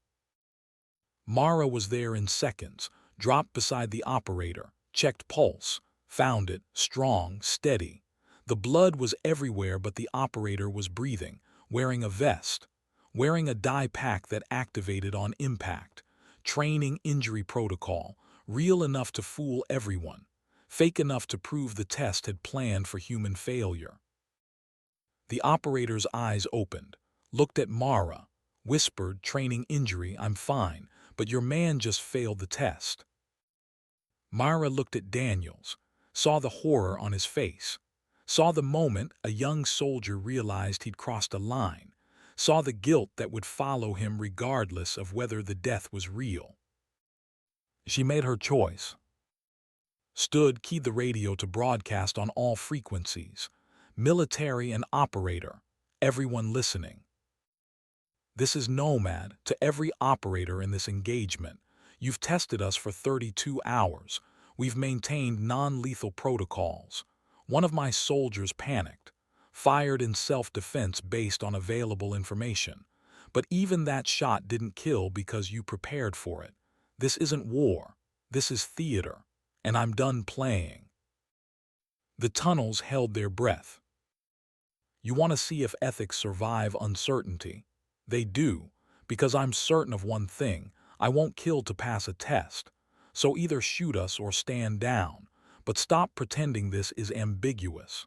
Mara was there in seconds, dropped beside the operator, checked pulse, found it, strong, steady. The blood was everywhere, but the operator was breathing, wearing a vest, wearing a dye pack that activated on impact. Training injury protocol, real enough to fool everyone, fake enough to prove the test had planned for human failure. The operator's eyes opened, looked at Mara, whispered, "Training injury, I'm fine, but your man just failed the test." Mara looked at Daniels, saw the horror on his face, saw the moment a young soldier realized he'd crossed a line, saw the guilt that would follow him regardless of whether the death was real. She made her choice. Stood, keyed the radio to broadcast on all frequencies, military and operator, everyone listening. "This is Nomad, to every operator in this engagement. You've tested us for 32 hours. We've maintained non-lethal protocols. One of my soldiers panicked, fired in self-defense based on available information. But even that shot didn't kill because you prepared for it. This isn't war. This is theater. And I'm done playing." The tunnels held their breath. You want to see if ethics survive uncertainty? They do, because I'm certain of one thing: I won't kill to pass a test. So either shoot us or stand down, but stop pretending this is ambiguous.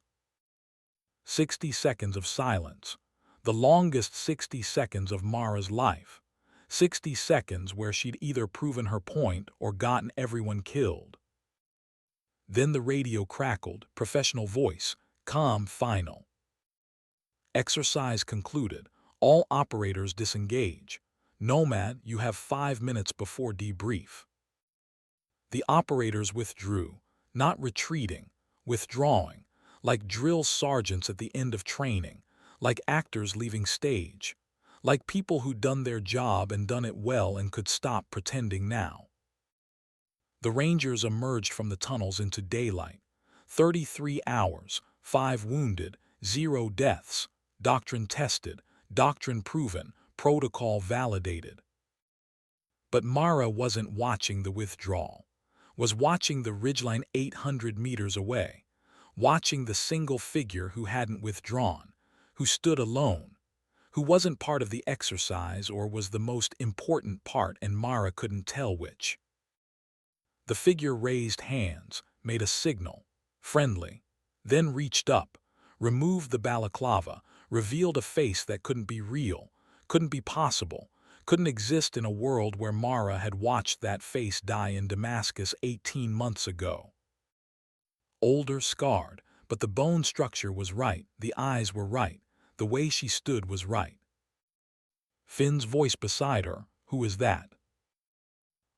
60 seconds of silence, the longest 60 seconds of Mara's life. 60 seconds where she'd either proven her point or gotten everyone killed. Then the radio crackled, professional voice, calm, final. "Exercise concluded. All operators disengage. Nomad, you have 5 minutes before debrief." The operators withdrew, not retreating, withdrawing, like drill sergeants at the end of training, like actors leaving stage, like people who'd done their job and done it well and could stop pretending now. The Rangers emerged from the tunnels into daylight. 33 hours, 5 wounded, 0 deaths, doctrine tested, doctrine proven, protocol validated. But Mara wasn't watching the withdrawal, was watching the ridgeline 800 meters away, watching the single figure who hadn't withdrawn, who stood alone, who wasn't part of the exercise or was the most important part, and Mara couldn't tell which. The figure raised hands, made a signal, friendly, then reached up, removed the balaclava, revealed a face that couldn't be real, couldn't be possible, couldn't exist in a world where Mara had watched that face die in Damascus 18 months ago. Older, scarred, but the bone structure was right, the eyes were right, the way she stood was right. Finn's voice beside her, "Who is that?"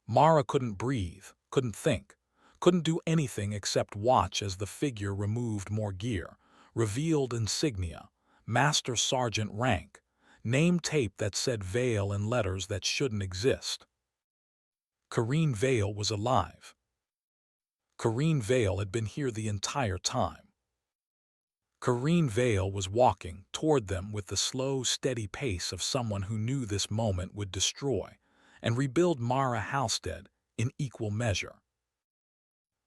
Mara couldn't breathe, couldn't think, couldn't do anything except watch as the figure removed more gear, revealed insignia, Master Sergeant rank, name tape that said Vale in letters that shouldn't exist. Corrine Vale was alive. Corrine Vale had been here the entire time. Corrine Vale was walking toward them with the slow, steady pace of someone who knew this moment would destroy and rebuild Mara Halstead in equal measure.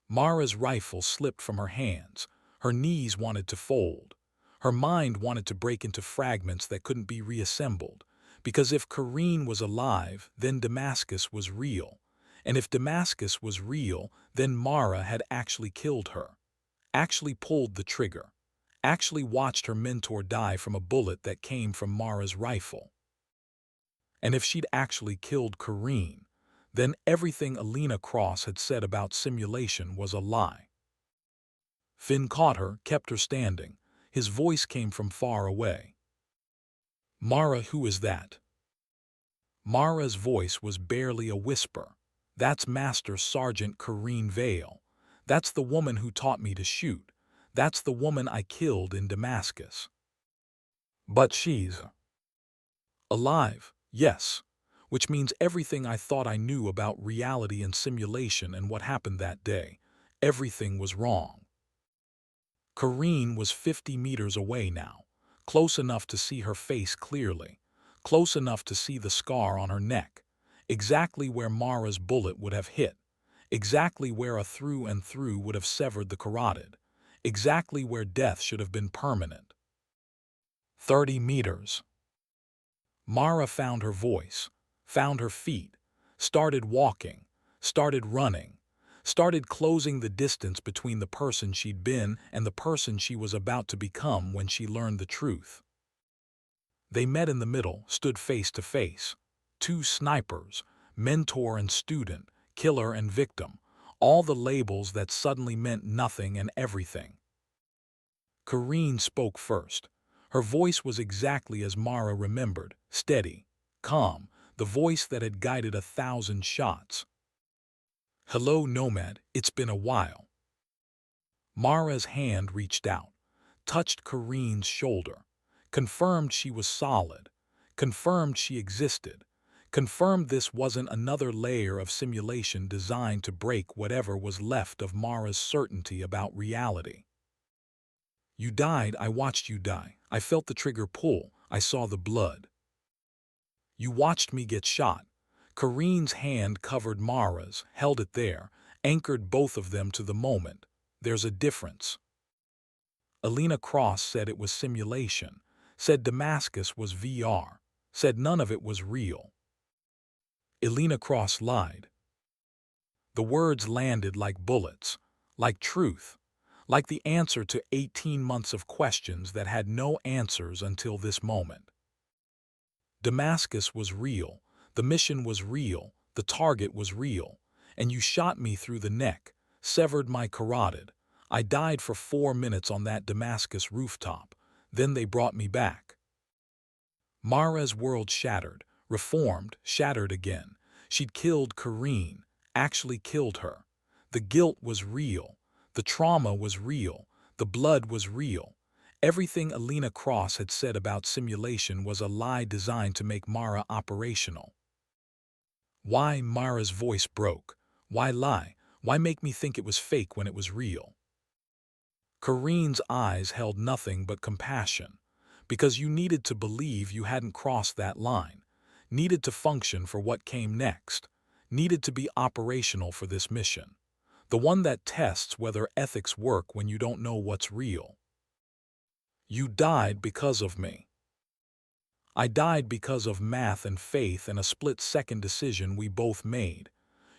Mara's rifle slipped from her hands. Her knees wanted to fold. Her mind wanted to break into fragments that couldn't be reassembled. Because if Corrine was alive, then Damascus was real. And if Damascus was real, then Mara had actually killed her, actually pulled the trigger, actually watched her mentor die from a bullet that came from Mara's rifle. And if she'd actually killed Corrine, then everything Alina Cross had said about simulation was a lie. Finn caught her, kept her standing. His voice came from far away. "Mara, who is that?" Mara's voice was barely a whisper. "That's Master Sergeant Corrine Vale. That's the woman who taught me to shoot. That's the woman I killed in Damascus." "But she's alive, yes. Which means everything I thought I knew about reality and simulation and what happened that day, everything was wrong." Kareen was 50 meters away now, close enough to see her face clearly, close enough to see the scar on her neck, exactly where Mara's bullet would have hit, exactly where a through and through would have severed the carotid, exactly where death should have been permanent. 30 meters. Mara found her voice, found her feet, started walking, started running, started closing the distance between the person she'd been and the person she was about to become when she learned the truth. They met in the middle, stood face to face. Two snipers, mentor and student, killer and victim, all the labels that suddenly meant nothing and everything. Kareen spoke first. Her voice was exactly as Mara remembered, steady, calm, the voice that had guided 1,000 shots. "Hello, Nomad, it's been a while." Mara's hand reached out, touched Kareen's shoulder, confirmed she was solid, confirmed she existed, confirmed this wasn't another layer of simulation designed to break whatever was left of Mara's certainty about reality. "You died, I watched you die. I felt the trigger pull, I saw the blood. You watched me get shot." Kareen's hand covered Mara's, held it there, anchored both of them to the moment. "There's a difference." Alina Cross said it was simulation, said Damascus was VR, said none of it was real. Alina Cross lied. The words landed like bullets, like truth, like the answer to 18 months of questions that had no answers until this moment. Damascus was real, the mission was real, the target was real, and you shot me through the neck, severed my carotid. I died for 4 minutes on that Damascus rooftop, then they brought me back. Mara's world shattered, reformed, shattered again. She'd killed Kareen, actually killed her. The guilt was real, the trauma was real, the blood was real. Everything Alina Cross had said about simulation was a lie designed to make Mara operational. Why? Mara's voice broke. Why lie? Why make me think it was fake when it was real? Kareen's eyes held nothing but compassion. Because you needed to believe you hadn't crossed that line, needed to function for what came next, needed to be operational for this mission. The one that tests whether ethics work when you don't know what's real. You died because of me. I died because of math and faith and a split-second decision we both made.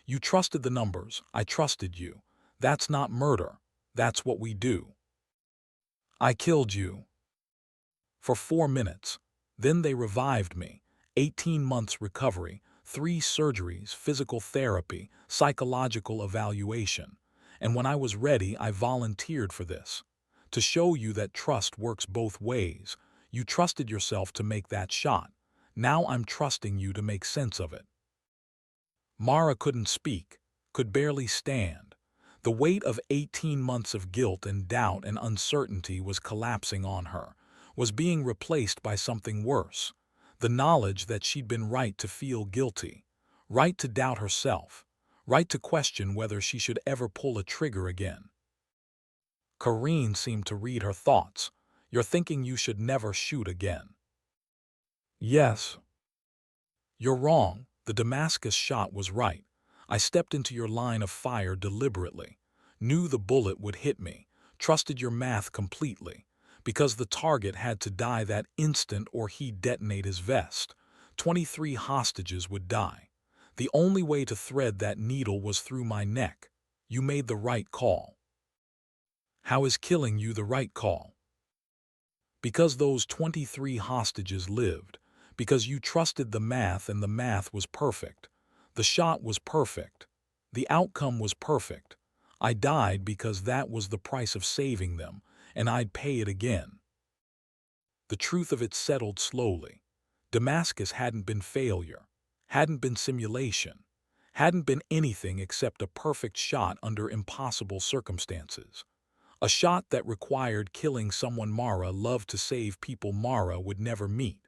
You trusted the numbers, I trusted you. That's not murder, that's what we do. I killed you. For 4 minutes. Then they revived me. 18 months recovery, 3 surgeries, physical therapy, psychological evaluation. And when I was ready, I volunteered for this. To show you that trust works both ways. You trusted yourself to make that shot. Now I'm trusting you to make sense of it. Mara couldn't speak, could barely stand. The weight of 18 months of guilt and doubt and uncertainty was collapsing on her, was being replaced by something worse. The knowledge that she'd been right to feel guilty, right to doubt herself, right to question whether she should ever pull a trigger again. Kareen seemed to read her thoughts. You're thinking you should never shoot again. Yes. You're wrong. The Damascus shot was right. I stepped into your line of fire deliberately, knew the bullet would hit me, trusted your math completely, because the target had to die that instant or he'd detonate his vest. 23 hostages would die. The only way to thread that needle was through my neck. You made the right call. How is killing you the right call? Because those 23 hostages lived, because you trusted the math and the math was perfect. The shot was perfect. The outcome was perfect. I died because that was the price of saving them, and I'd pay it again. The truth of it settled slowly. Damascus hadn't been failure, hadn't been simulation, hadn't been anything except a perfect shot under impossible circumstances. A shot that required killing someone Mara loved to save people Mara would never meet.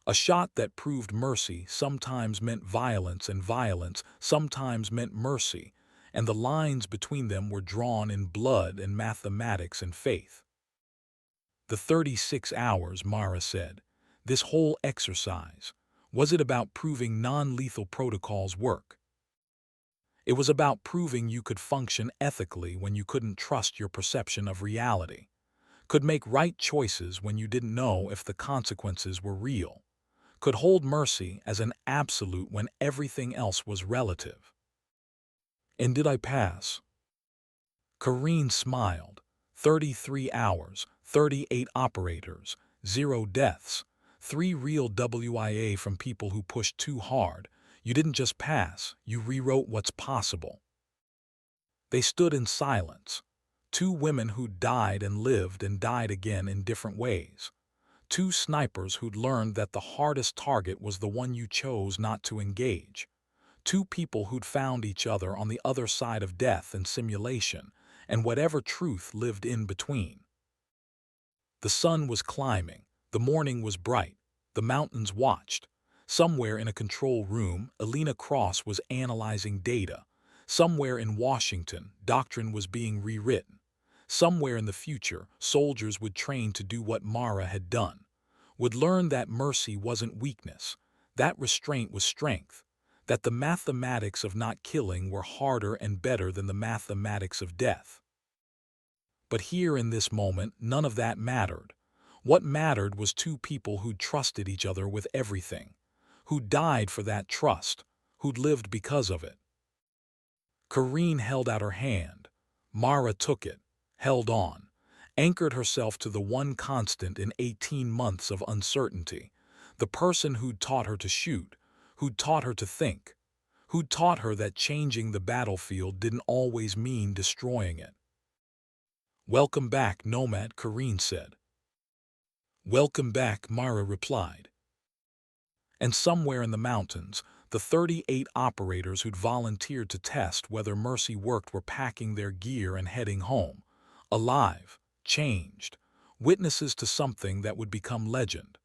A shot that proved mercy sometimes meant violence and violence sometimes meant mercy, and the lines between them were drawn in blood and mathematics and faith. The 36 hours, Mara said. This whole exercise. Was it about proving non-lethal protocols work? It was about proving you could function ethically when you couldn't trust your perception of reality, could make right choices when you didn't know if the consequences were real, could hold mercy as an absolute when everything else was relative. And did I pass? Kareen smiled. 33 hours, 38 operators, 0 deaths, 3 real WIA from people who pushed too hard. You didn't just pass, you rewrote what's possible. They stood in silence. 2 women who'd died and died again in different ways. 2 snipers who'd learned that the hardest target was the one you chose not to engage. 2 people who'd found each other on the other side of death and simulation, and whatever truth lived in between. The sun was climbing, the morning was bright, the mountains watched. Somewhere in a control room, Elena Cross was analyzing data. Somewhere in Washington, doctrine was being rewritten. Somewhere in the future, soldiers would train to do what Mara had done, would learn that mercy wasn't weakness, that restraint was strength, that the mathematics of not killing were harder and better than the mathematics of death. But here in this moment, none of that mattered. What mattered was 2 people who'd trusted each other with everything, who'd died for that trust, who'd lived because of it. Kareen held out her hand. Mara took it, held on, anchored herself to the one constant in 18 months of uncertainty, the person who'd taught her to shoot, who'd taught her to think, who'd taught her that changing the battlefield didn't always mean destroying it. "Welcome back, Nomad," Kareen said. "Welcome back," Mara replied. And somewhere in the mountains, the 38 operators who'd volunteered to test whether mercy worked were packing their gear and heading home, alive, changed, witnesses to something that would become legend.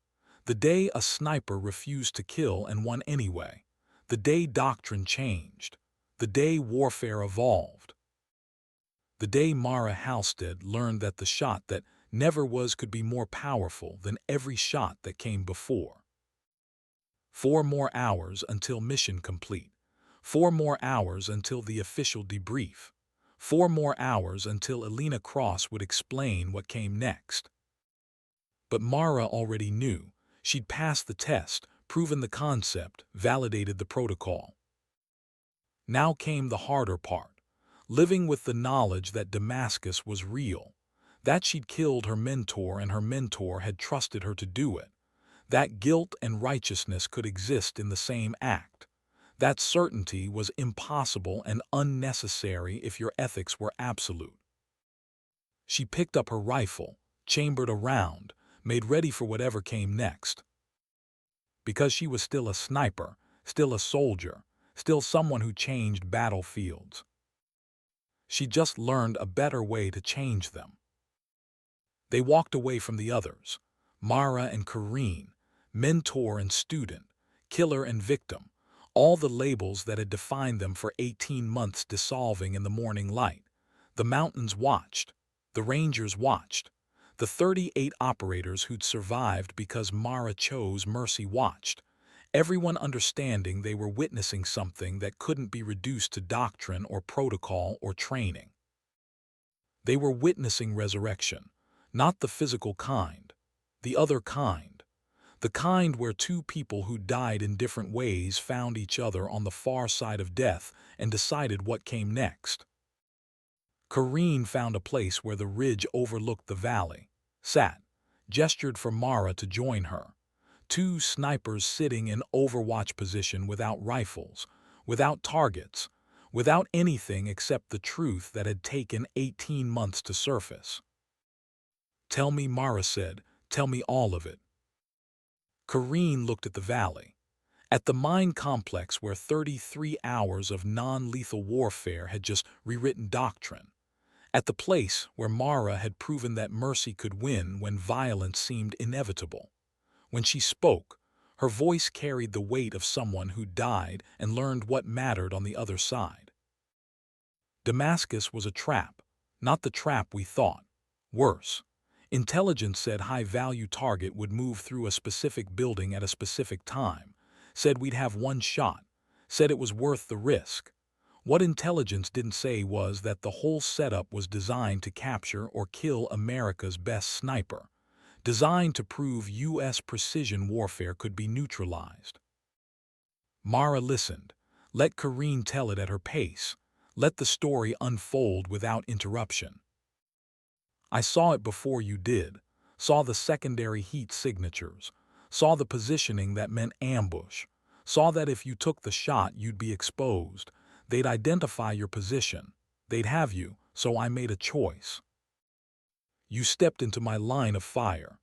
The day a sniper refused to kill and won anyway. The day doctrine changed. The day warfare evolved. The day Mara Halstead learned that the shot that never was could be more powerful than every shot that came before. 4 more hours until mission complete. 4 more hours until the official debrief. 4 more hours until Elena Cross would explain what came next. But Mara already knew. She'd passed the test, proven the concept, validated the protocol. Now came the harder part. Living with the knowledge that Damascus was real, that she'd killed her mentor and her mentor had trusted her to do it, that guilt and righteousness could exist in the same act, that certainty was impossible and unnecessary if your ethics were absolute. She picked up her rifle, chambered a round, made ready for whatever came next. Because she was still a sniper, still a soldier, still someone who changed battlefields. She just learned a better way to change them. They walked away from the others, Mara and Kareen, mentor and student, killer and victim, all the labels that had defined them for 18 months dissolving in the morning light. The mountains watched. The rangers watched. The 38 operators who'd survived because Mara chose mercy watched. Everyone understanding they were witnessing something that couldn't be reduced to doctrine or protocol or training. They were witnessing resurrection, not the physical kind, the other kind, the kind where 2 people who died in different ways found each other on the far side of death and decided what came next. Kareen found a place where the ridge overlooked the valley, sat, gestured for Mara to join her. 2 snipers sitting in overwatch position without rifles, without targets, without anything except the truth that had taken 18 months to surface. "Tell me," Mara said, "tell me all of it." Kareen looked at the valley, at the mine complex where 33 hours of non-lethal warfare had just rewritten doctrine, at the place where Mara had proven that mercy could win when violence seemed inevitable. When she spoke, her voice carried the weight of someone who died and learned what mattered on the other side. Damascus was a trap, not the trap we thought. Worse, Intelligence said high-value target would move through a specific building at a specific time, said we'd have one shot, said it was worth the risk. What intelligence didn't say was that the whole setup was designed to capture or kill America's best sniper, designed to prove U.S. precision warfare could be neutralized. Mara listened. Let Karine tell it at her pace. Let the story unfold without interruption. I saw it before you did, saw the secondary heat signatures, saw the positioning that meant ambush, saw that if you took the shot you'd be exposed, they'd identify your position, they'd have you, so I made a choice. You stepped into my line of fire.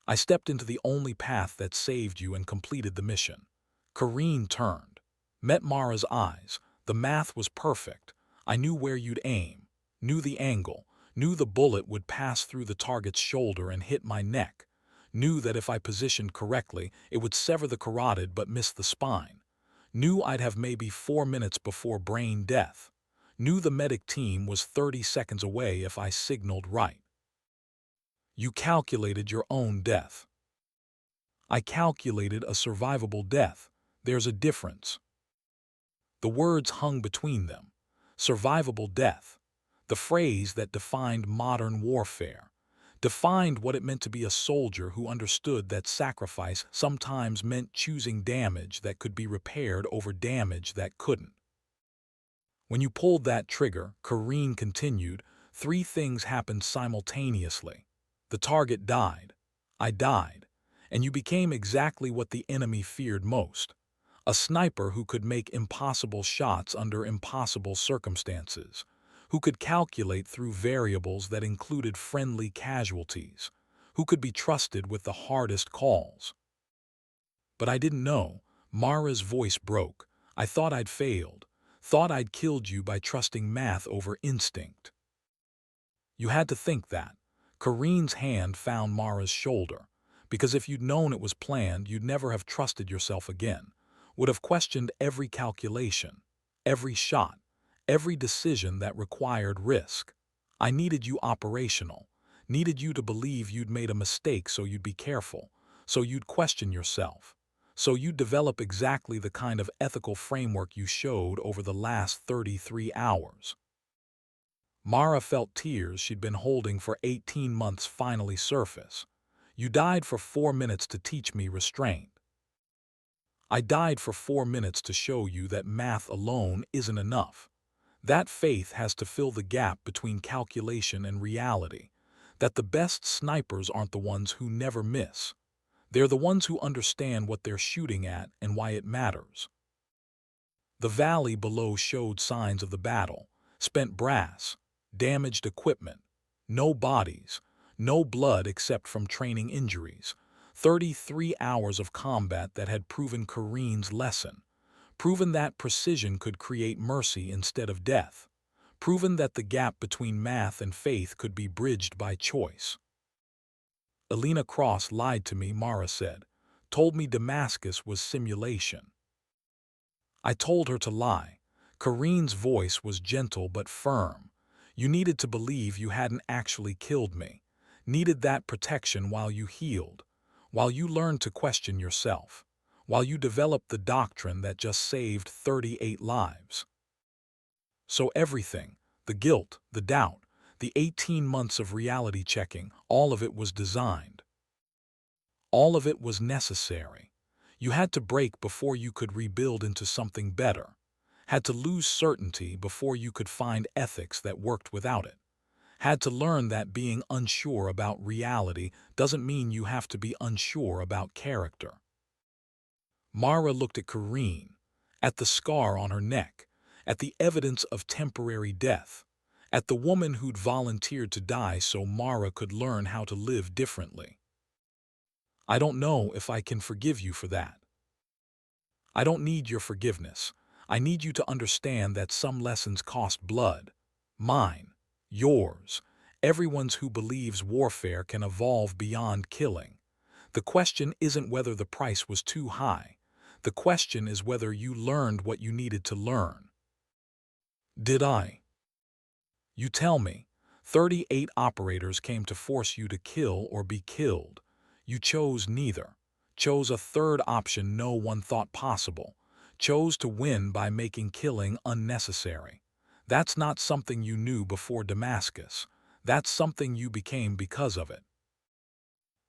I stepped into the only path that saved you and completed the mission. Karine turned, met Mara's eyes. The math was perfect. I knew where you'd aim, knew the angle, knew the bullet would pass through the target's shoulder and hit my neck, knew that if I positioned correctly, it would sever the carotid but miss the spine, knew I'd have maybe 4 minutes before brain death, knew the medic team was 30 seconds away if I signaled right. You calculated your own death. I calculated a survivable death. There's a difference. The words hung between them. Survivable death. The phrase that defined modern warfare, defined what it meant to be a soldier who understood that sacrifice sometimes meant choosing damage that could be repaired over damage that couldn't. When you pulled that trigger, Karine continued, 3 things happened simultaneously. The target died, I died, and you became exactly what the enemy feared most. A sniper who could make impossible shots under impossible circumstances, who could calculate through variables that included friendly casualties, who could be trusted with the hardest calls. But I didn't know. Mara's voice broke. I thought I'd failed, thought I'd killed you by trusting math over instinct. You had to think that. Karine's hand found Mara's shoulder, because if you'd known it was planned, you'd never have trusted yourself again, would have questioned every calculation, every shot, every decision that required risk. I needed you operational, needed you to believe you'd made a mistake so you'd be careful, so you'd question yourself, so you'd develop exactly the kind of ethical framework you showed over the last 33 hours. Mara felt tears she'd been holding for 18 months finally surface. You died for 4 minutes to teach me restraint. I died for 4 minutes to show you that math alone isn't enough. That faith has to fill the gap between calculation and reality, that the best snipers aren't the ones who never miss. They're the ones who understand what they're shooting at and why it matters. The valley below showed signs of the battle, spent brass, damaged equipment, no bodies, no blood except from training injuries, 33 hours of combat that had proven Karine's lesson, proven that precision could create mercy instead of death, proven that the gap between math and faith could be bridged by choice. Elena Cross lied to me, Mara said, told me Damascus was simulation. I told her to lie. Karine's voice was gentle but firm. You needed to believe you hadn't actually killed me, needed that protection while you healed, while you learned to question yourself, while you developed the doctrine that just saved 38 lives. So everything, the guilt, the doubt, the 18 months of reality checking, all of it was designed. All of it was necessary. You had to break before you could rebuild into something better, had to lose certainty before you could find ethics that worked without it, had to learn that being unsure about reality doesn't mean you have to be unsure about character. Mara looked at Karine, at the scar on her neck, at the evidence of temporary death, at the woman who'd volunteered to die so Mara could learn how to live differently. I don't know if I can forgive you for that. I don't need your forgiveness. I need you to understand that some lessons cost blood. Mine, yours, everyone's who believes warfare can evolve beyond killing. The question isn't whether the price was too high. The question is whether you learned what you needed to learn. Did I? You tell me. 38 operators came to force you to kill or be killed. You chose neither. Chose a third option no one thought possible. Chose to win by making killing unnecessary. That's not something you knew before Damascus. That's something you became because of it.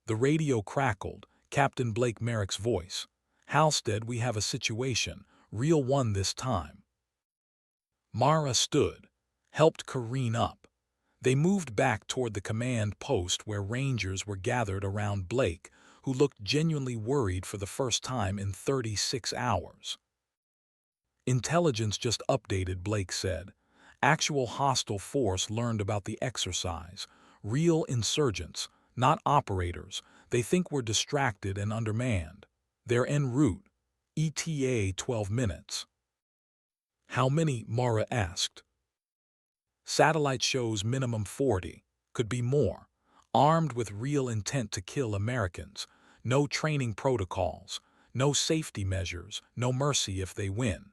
The radio crackled, Captain Blake Merrick's voice. Halstead, we have a situation. Real one this time. Mara stood, helped careen up. They moved back toward the command post where Rangers were gathered around Blake, who looked genuinely worried for the first time in 36 hours. Intelligence just updated, Blake said. Actual hostile force learned about the exercise. Real insurgents, not operators. They think we're distracted and undermanned. They're en route. ETA 12 minutes. How many? Mara asked. Satellite shows minimum 40. Could be more. Armed with real intent to kill Americans. No training protocols. No safety measures. No mercy if they win.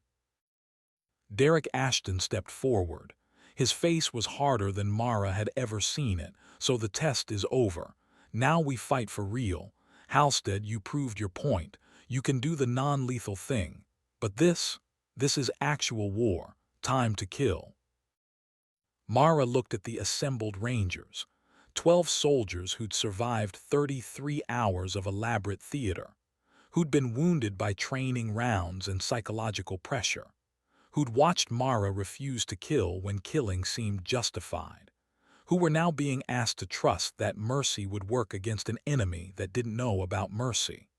Derek Ashton stepped forward. His face was harder than Mara had ever seen it. So the test is over. Now we fight for real. Halstead, you proved your point. You can do the non-lethal thing. But this is actual war. Time to kill. Mara looked at the assembled Rangers. 12 soldiers who'd survived 33 hours of elaborate theater. Who'd been wounded by training rounds and psychological pressure. Who'd watched Mara refuse to kill when killing seemed justified. Who were now being asked to trust that mercy would work against an enemy that didn't know about mercy.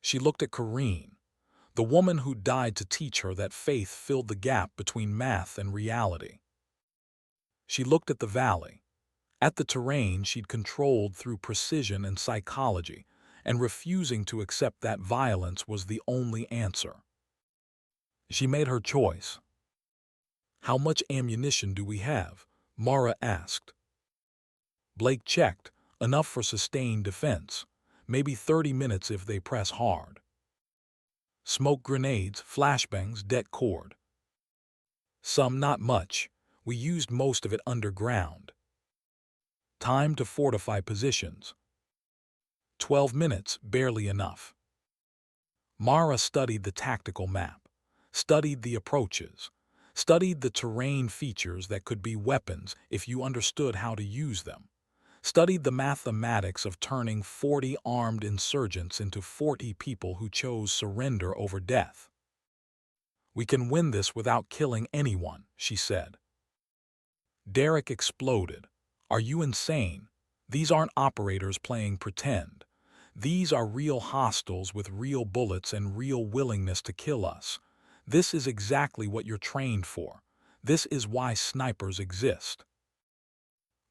She looked at Corrine, the woman who died to teach her that faith filled the gap between math and reality. She looked at the valley, at the terrain she'd controlled through precision and psychology, and refusing to accept that violence was the only answer. She made her choice. How much ammunition do we have? Mara asked. Blake checked. Enough for sustained defense. Maybe 30 minutes if they press hard. Smoke grenades, flashbangs, det cord. Some, not much. We used most of it underground. Time to fortify positions. 12 minutes, barely enough. Mara studied the tactical map, studied the approaches, studied the terrain features that could be weapons if you understood how to use them, studied the mathematics of turning 40 armed insurgents into 40 people who chose surrender over death. We can win this without killing anyone, she said. Derek exploded. Are you insane? These aren't operators playing pretend. These are real hostiles with real bullets and real willingness to kill us. This is exactly what you're trained for. This is why snipers exist.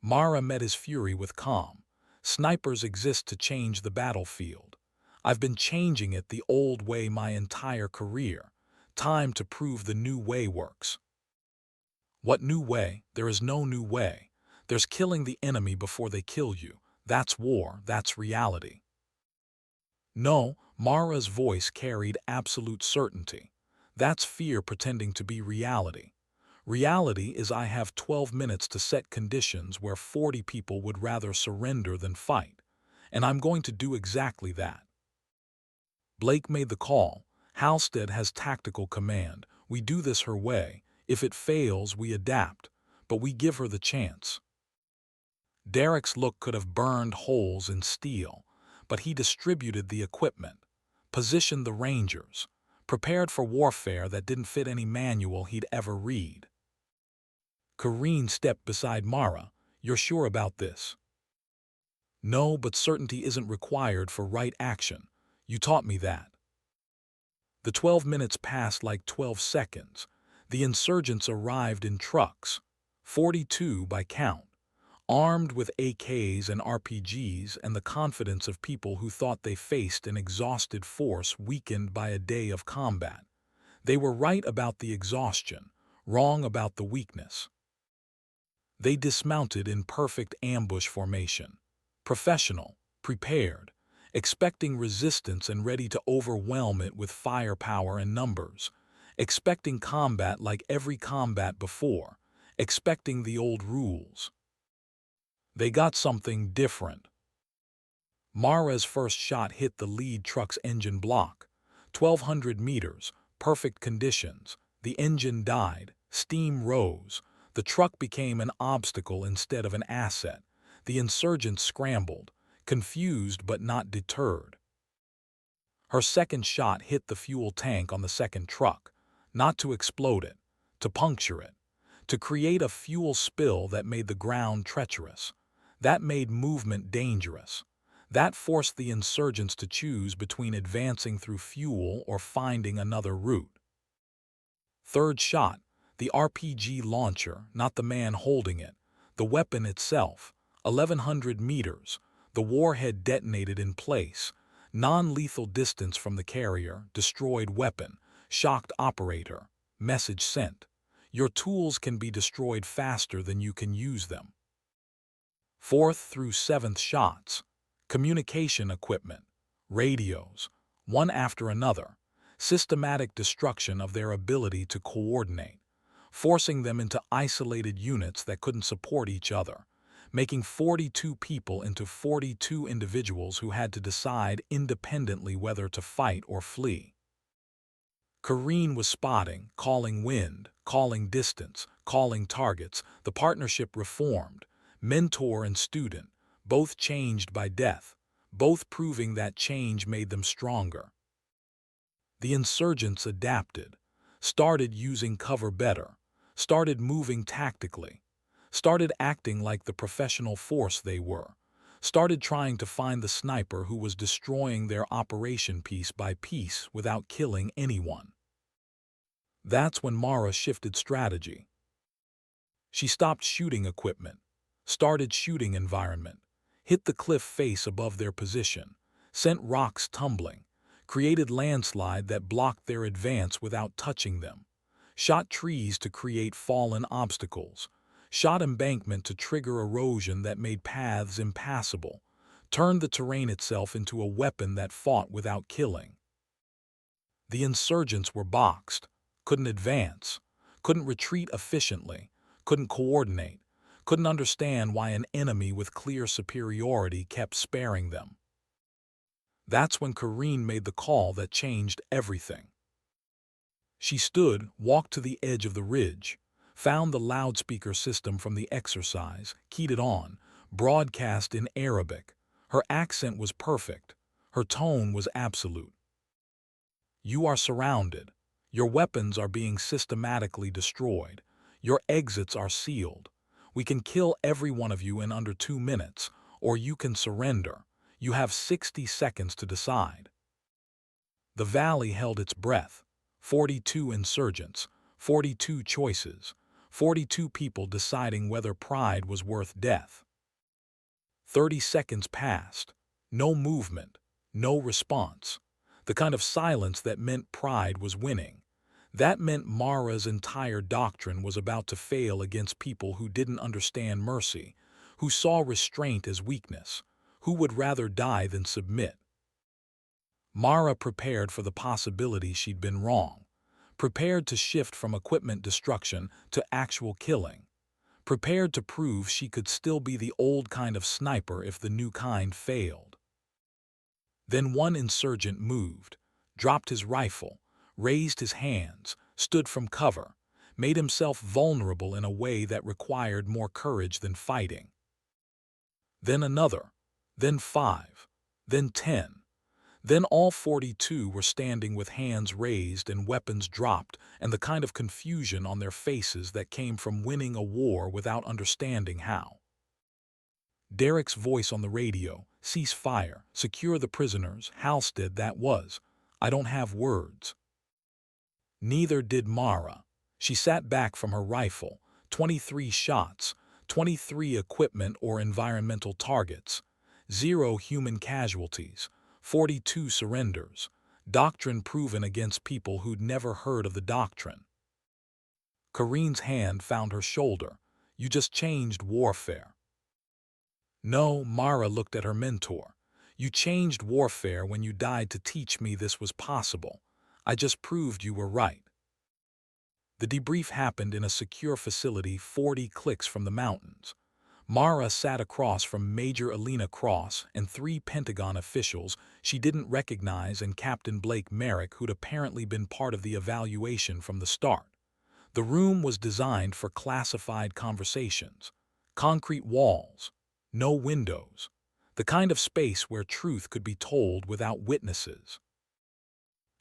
Mara met his fury with calm. Snipers exist to change the battlefield. I've been changing it the old way my entire career. Time to prove the new way works. What new way? There is no new way. There's killing the enemy before they kill you. That's war, that's reality. No, Mara's voice carried absolute certainty. That's fear pretending to be reality. Reality is I have 12 minutes to set conditions where 40 people would rather surrender than fight. And I'm going to do exactly that. Blake made the call. Halstead has tactical command. We do this her way. If it fails, we adapt. But we give her the chance. Derek's look could have burned holes in steel, but he distributed the equipment, positioned the Rangers, prepared for warfare that didn't fit any manual he'd ever read. Corrine stepped beside Mara. You're sure about this? No, but certainty isn't required for right action. You taught me that. The 12 minutes passed like 12 seconds. The insurgents arrived in trucks, 42 by count, armed with AKs and RPGs and the confidence of people who thought they faced an exhausted force weakened by a day of combat. They were right about the exhaustion, wrong about the weakness. They dismounted in perfect ambush formation, professional, prepared, expecting resistance and ready to overwhelm it with firepower and numbers, expecting combat like every combat before, expecting the old rules. They got something different. Mara's first shot hit the lead truck's engine block. 1,200 meters, perfect conditions. The engine died, steam rose. The truck became an obstacle instead of an asset. The insurgents scrambled, confused but not deterred. Her second shot hit the fuel tank on the second truck, not to explode it, to puncture it, to create a fuel spill that made the ground treacherous. That made movement dangerous. That forced the insurgents to choose between advancing through fuel or finding another route. Third shot, the RPG launcher, not the man holding it, the weapon itself. 1,100 meters, the warhead detonated in place. Non-lethal distance from the carrier, destroyed weapon, shocked operator, message sent. Your tools can be destroyed faster than you can use them. Fourth through seventh shots, communication equipment, radios, one after another, systematic destruction of their ability to coordinate, forcing them into isolated units that couldn't support each other, making 42 people into 42 individuals who had to decide independently whether to fight or flee. Kareen was spotting, calling wind, calling distance, calling targets. The partnership reformed. Mentor and student, both changed by death, both proving that change made them stronger. The insurgents adapted, started using cover better, started moving tactically, started acting like the professional force they were, started trying to find the sniper who was destroying their operation piece by piece without killing anyone. That's when Mara shifted strategy. She stopped shooting equipment, started shooting environment, hit the cliff face above their position, sent rocks tumbling, created landslide that blocked their advance without touching them, shot trees to create fallen obstacles, shot embankment to trigger erosion that made paths impassable, turned the terrain itself into a weapon that fought without killing. The insurgents were boxed, couldn't advance, couldn't retreat efficiently, couldn't coordinate, couldn't understand why an enemy with clear superiority kept sparing them. That's when Kareen made the call that changed everything. She stood, walked to the edge of the ridge, found the loudspeaker system from the exercise, keyed it on, broadcast in Arabic. Her accent was perfect. Her tone was absolute. You are surrounded. Your weapons are being systematically destroyed. Your exits are sealed. We can kill every one of you in under 2 minutes, or you can surrender. You have 60 seconds to decide. The valley held its breath. 42 insurgents, 42 choices, 42 people deciding whether pride was worth death. 30 seconds passed. No movement, no response. The kind of silence that meant pride was winning. That meant Mara's entire doctrine was about to fail against people who didn't understand mercy, who saw restraint as weakness, who would rather die than submit. Mara prepared for the possibility she'd been wrong, prepared to shift from equipment destruction to actual killing, prepared to prove she could still be the old kind of sniper if the new kind failed. Then one insurgent moved, dropped his rifle, raised his hands, stood from cover, made himself vulnerable in a way that required more courage than fighting. Then another, then 5, then 10. Then all 42 were standing with hands raised and weapons dropped, and the kind of confusion on their faces that came from winning a war without understanding how. Derek's voice on the radio, cease fire, secure the prisoners, Halstead that was. I don't have words. Neither did Mara. She sat back from her rifle, 23 shots, 23 equipment or environmental targets, 0 human casualties, 42 surrenders, doctrine proven against people who'd never heard of the doctrine. Kareen's hand found her shoulder. You just changed warfare. No, Mara looked at her mentor. You changed warfare when you died to teach me this was possible. I just proved you were right. The debrief happened in a secure facility 40 clicks from the mountains. Mara sat across from Major Alina Cross and 3 Pentagon officials she didn't recognize and Captain Blake Merrick, who'd apparently been part of the evaluation from the start. The room was designed for classified conversations. Concrete walls, no windows, the kind of space where truth could be told without witnesses.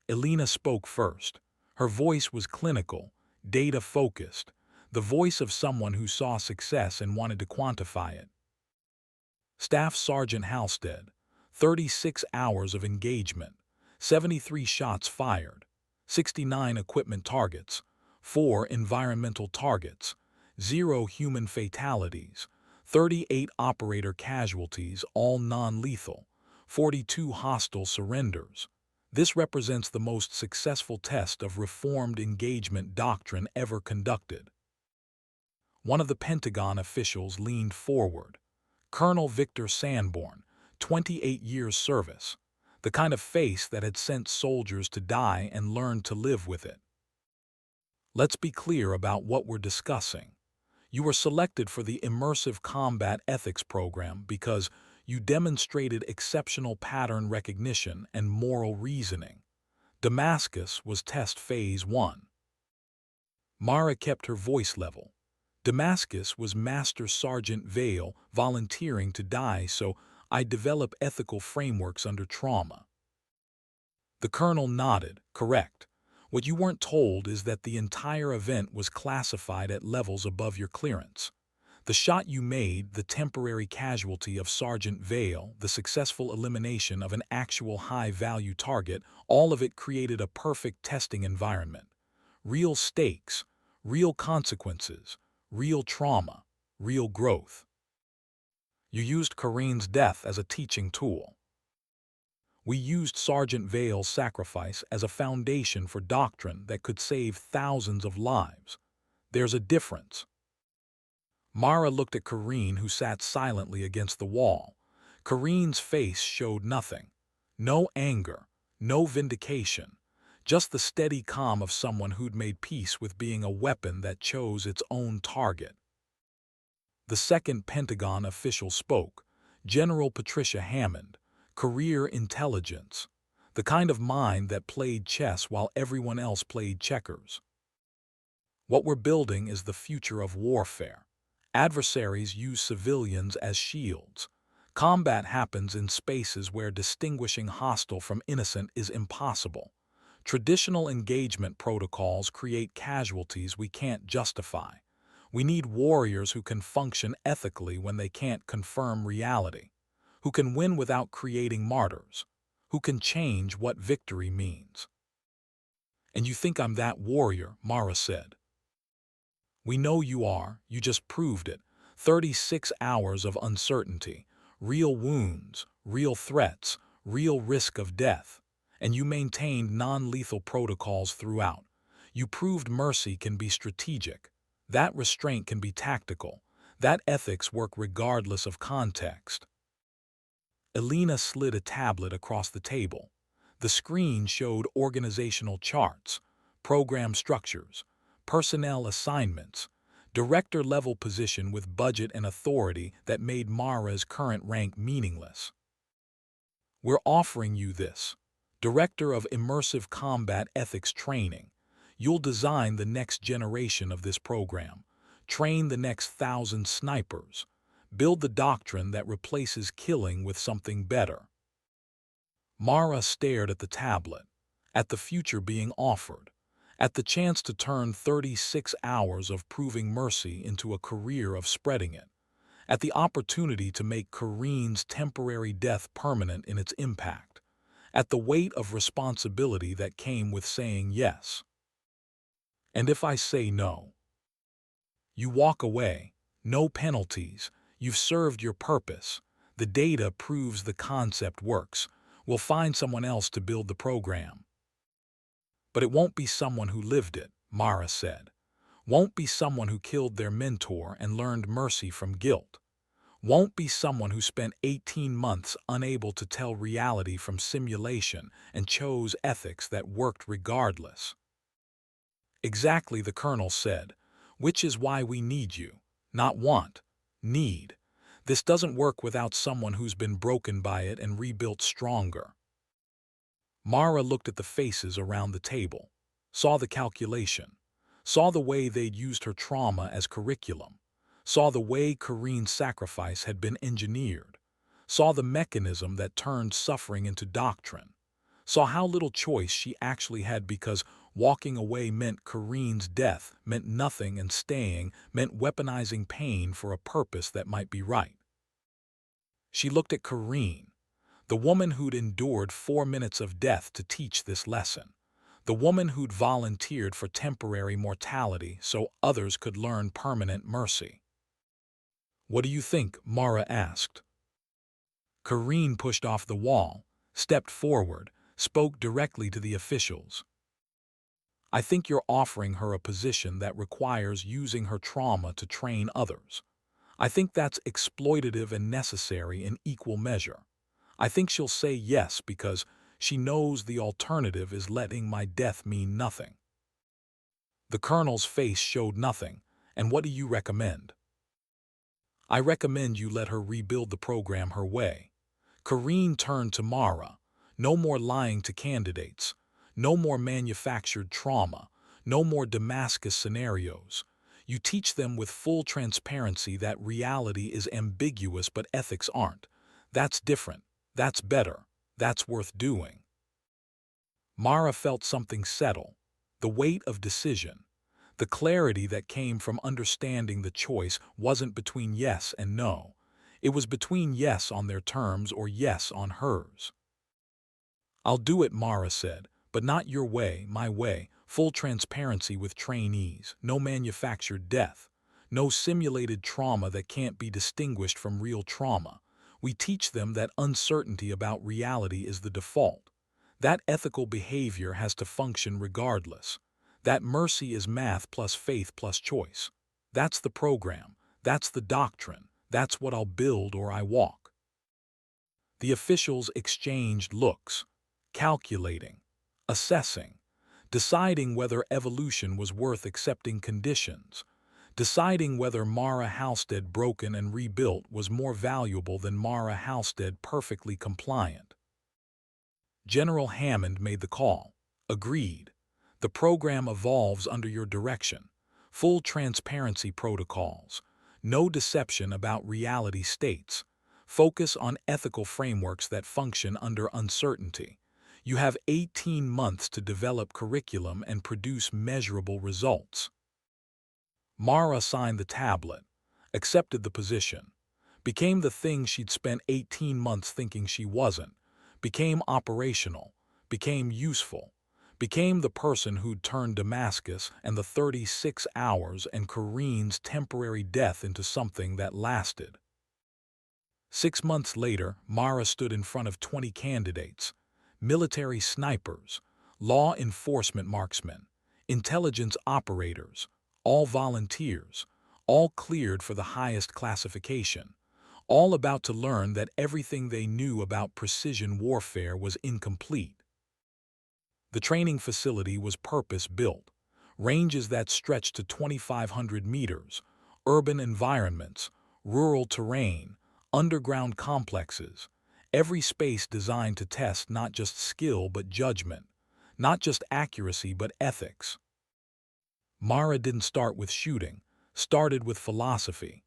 Alina spoke first. Her voice was clinical, data-focused, the voice of someone who saw success and wanted to quantify it. Staff Sergeant Halstead, 36 hours of engagement, 73 shots fired, 69 equipment targets, 4 environmental targets, 0 human fatalities, 38 operator casualties, all non-lethal, 42 hostile surrenders. This represents the most successful test of reformed engagement doctrine ever conducted. One of the Pentagon officials leaned forward. Colonel Victor Sanborn, 28 years service, the kind of face that had sent soldiers to die and learned to live with it. Let's be clear about what we're discussing. You were selected for the Immersive Combat Ethics program because you demonstrated exceptional pattern recognition and moral reasoning. Damascus was test phase 1. Mara kept her voice level. Damascus was Master Sergeant Vale volunteering to die so I develop ethical frameworks under trauma. The colonel nodded. Correct. What you weren't told is that the entire event was classified at levels above your clearance. The shot you made, the temporary casualty of Sergeant Vale, the successful elimination of an actual high-value target, all of it created a perfect testing environment. Real stakes, real consequences, real trauma, real growth. You used Kareen's death as a teaching tool. We used Sergeant Vale's sacrifice as a foundation for doctrine that could save thousands of lives. There's a difference. Mara looked at Kareen, who sat silently against the wall. Kareen's face showed nothing. No anger, no vindication. Just the steady calm of someone who'd made peace with being a weapon that chose its own target. The second Pentagon official spoke, General Patricia Hammond, career intelligence, the kind of mind that played chess while everyone else played checkers. What we're building is the future of warfare. Adversaries use civilians as shields. Combat happens in spaces where distinguishing hostile from innocent is impossible. Traditional engagement protocols create casualties we can't justify. We need warriors who can function ethically when they can't confirm reality, who can win without creating martyrs, who can change what victory means. And you think I'm that warrior, Mara said. We know you are, you just proved it. 36 hours of uncertainty, real wounds, real threats, real risk of death. And you maintained non-lethal protocols throughout. You proved mercy can be strategic. That restraint can be tactical. That ethics work regardless of context. Alina slid a tablet across the table. The screen showed organizational charts, program structures, personnel assignments, director-level position with budget and authority that made Mara's current rank meaningless. We're offering you this. Director of Immersive Combat Ethics Training. You'll design the next generation of this program. Train the next 1,000 snipers. Build the doctrine that replaces killing with something better. Mara stared at the tablet, at the future being offered, at the chance to turn 36 hours of proving mercy into a career of spreading it, at the opportunity to make Kareen's temporary death permanent in its impact, at the weight of responsibility that came with saying yes. And if I say no? You walk away, no penalties, you've served your purpose, the data proves the concept works, we'll find someone else to build the program. But it won't be someone who lived it, Mara said. Won't be someone who killed their mentor and learned mercy from guilt. Won't be someone who spent 18 months unable to tell reality from simulation and chose ethics that worked regardless. Exactly, the colonel said, which is why we need you. Not want. Need. This doesn't work without someone who's been broken by it and rebuilt stronger. Mara looked at the faces around the table, saw the calculation, saw the way they'd used her trauma as curriculum, saw the way Kareen's sacrifice had been engineered, saw the mechanism that turned suffering into doctrine, saw how little choice she actually had because walking away meant Kareen's death, meant nothing, and staying meant weaponizing pain for a purpose that might be right. She looked at Kareen, the woman who'd endured 4 minutes of death to teach this lesson, the woman who'd volunteered for temporary mortality so others could learn permanent mercy. "What do you think?" Mara asked. Kareen pushed off the wall, stepped forward, spoke directly to the officials. "I think you're offering her a position that requires using her trauma to train others. I think that's exploitative and necessary in equal measure. I think she'll say yes because she knows the alternative is letting my death mean nothing." The colonel's face showed nothing. "And what do you recommend?" "I recommend you let her rebuild the program her way." Kareen turned to Mara. "No more lying to candidates. No more manufactured trauma. No more Damascus scenarios. You teach them with full transparency that reality is ambiguous but ethics aren't. That's different. That's better. That's worth doing." Mara felt something settle, the weight of decision, the clarity that came from understanding the choice wasn't between yes and no. It was between yes on their terms or yes on hers. "I'll do it," Mara said, "but not your way, my way, full transparency with trainees, no manufactured death, no simulated trauma that can't be distinguished from real trauma. We teach them that uncertainty about reality is the default. That ethical behavior has to function regardless. That mercy is math plus faith plus choice. That's the program. That's the doctrine. That's what I'll build or I walk." The officials exchanged looks, calculating, assessing, deciding whether evolution was worth accepting conditions, deciding whether Mara Halstead broken and rebuilt was more valuable than Mara Halstead perfectly compliant. General Hammond made the call. "Agreed. The program evolves under your direction. Full transparency protocols. No deception about reality states. Focus on ethical frameworks that function under uncertainty. You have 18 months to develop curriculum and produce measurable results." Mara signed the tablet, accepted the position, became the thing she'd spent 18 months thinking she wasn't, became operational, became useful, became the person who'd turned Damascus and the 36 hours and Kareen's temporary death into something that lasted. 6 months later, Mara stood in front of 20 candidates, military snipers, law enforcement marksmen, intelligence operators, all volunteers, all cleared for the highest classification, all about to learn that everything they knew about precision warfare was incomplete. The training facility was purpose-built, ranges that stretched to 2,500 meters, urban environments, rural terrain, underground complexes, every space designed to test not just skill but judgment, not just accuracy but ethics. Mara didn't start with shooting, started with philosophy.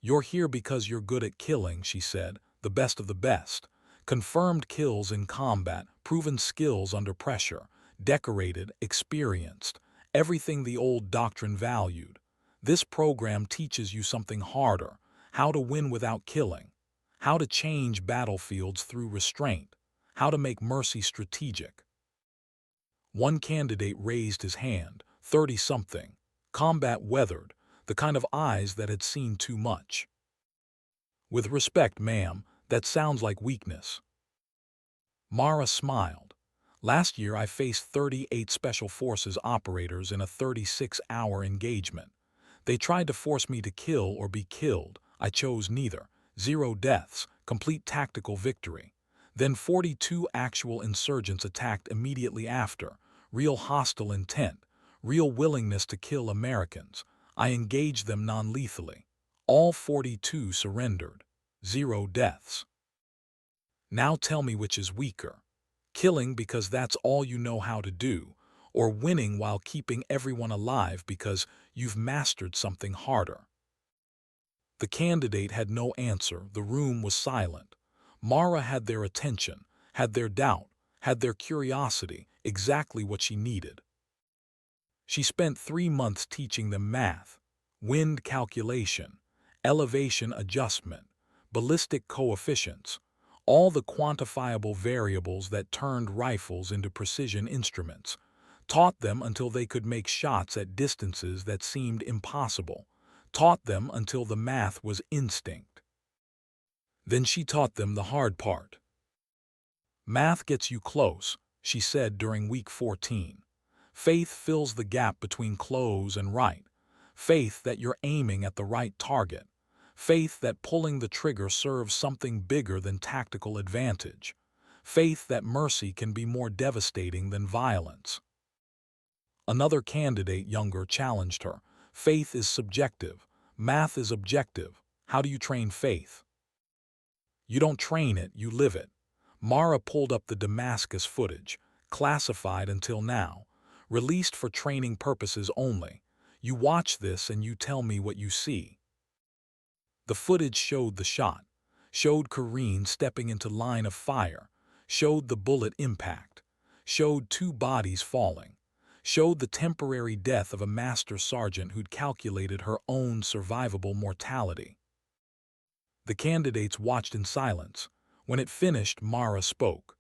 "You're here because you're good at killing," she said, "the best of the best. Confirmed kills in combat, proven skills under pressure, decorated, experienced, everything the old doctrine valued. This program teaches you something harder, how to win without killing, how to change battlefields through restraint, how to make mercy strategic." One candidate raised his hand, 30-something, combat weathered, the kind of eyes that had seen too much. "With respect, ma'am, that sounds like weakness." Mara smiled. "Last year I faced 38 Special Forces operators in a 36-hour engagement. They tried to force me to kill or be killed. I chose neither. 0 deaths, complete tactical victory. Then 42 actual insurgents attacked immediately after. Real hostile intent. real willingness to kill Americans. I engaged them non-lethally. All 42 surrendered. 0 deaths. Now tell me which is weaker. Killing because that's all you know how to do, or winning while keeping everyone alive because you've mastered something harder. The candidate had no answer. The room was silent. Mara had their attention, had their doubt, had their curiosity, exactly what she needed. She spent 3 months teaching them math, wind calculation, elevation adjustment, ballistic coefficients, all the quantifiable variables that turned rifles into precision instruments, taught them until they could make shots at distances that seemed impossible, taught them until the math was instinct. Then she taught them the hard part. Math gets you close, she said during week 14. Faith fills the gap between close and right. Faith that you're aiming at the right target. Faith that pulling the trigger serves something bigger than tactical advantage. Faith that mercy can be more devastating than violence. Another candidate, younger, challenged her. Faith is subjective. Math is objective. How do you train faith? You don't train it, you live it. Mara pulled up the Damascus footage, classified until now, released for training purposes only. You watch this and you tell me what you see. The footage showed the shot, showed Kareen stepping into line of fire, showed the bullet impact, showed 2 bodies falling, showed the temporary death of a master sergeant who'd calculated her own survivable mortality. The candidates watched in silence. When it finished, Mara spoke.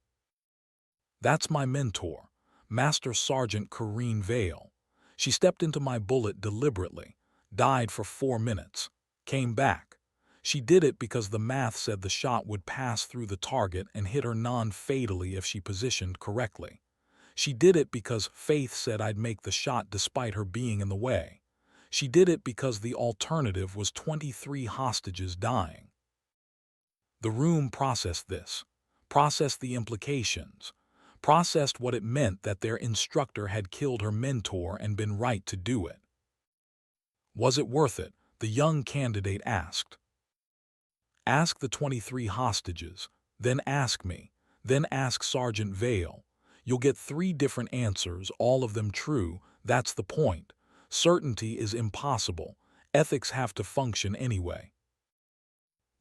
That's my mentor, Master Sergeant Kareen Vale. She stepped into my bullet deliberately, died for 4 minutes, came back. She did it because the math said the shot would pass through the target and hit her non-fatally if she positioned correctly. She did it because faith said I'd make the shot despite her being in the way. She did it because the alternative was 23 hostages dying. The room processed this, processed the implications, processed what it meant that their instructor had killed her mentor and been right to do it. Was it worth it? The young candidate asked. Ask the 23 hostages, then ask me, then ask Sergeant Vale. You'll get 3 different answers, all of them true. That's the point. Certainty is impossible. Ethics have to function anyway.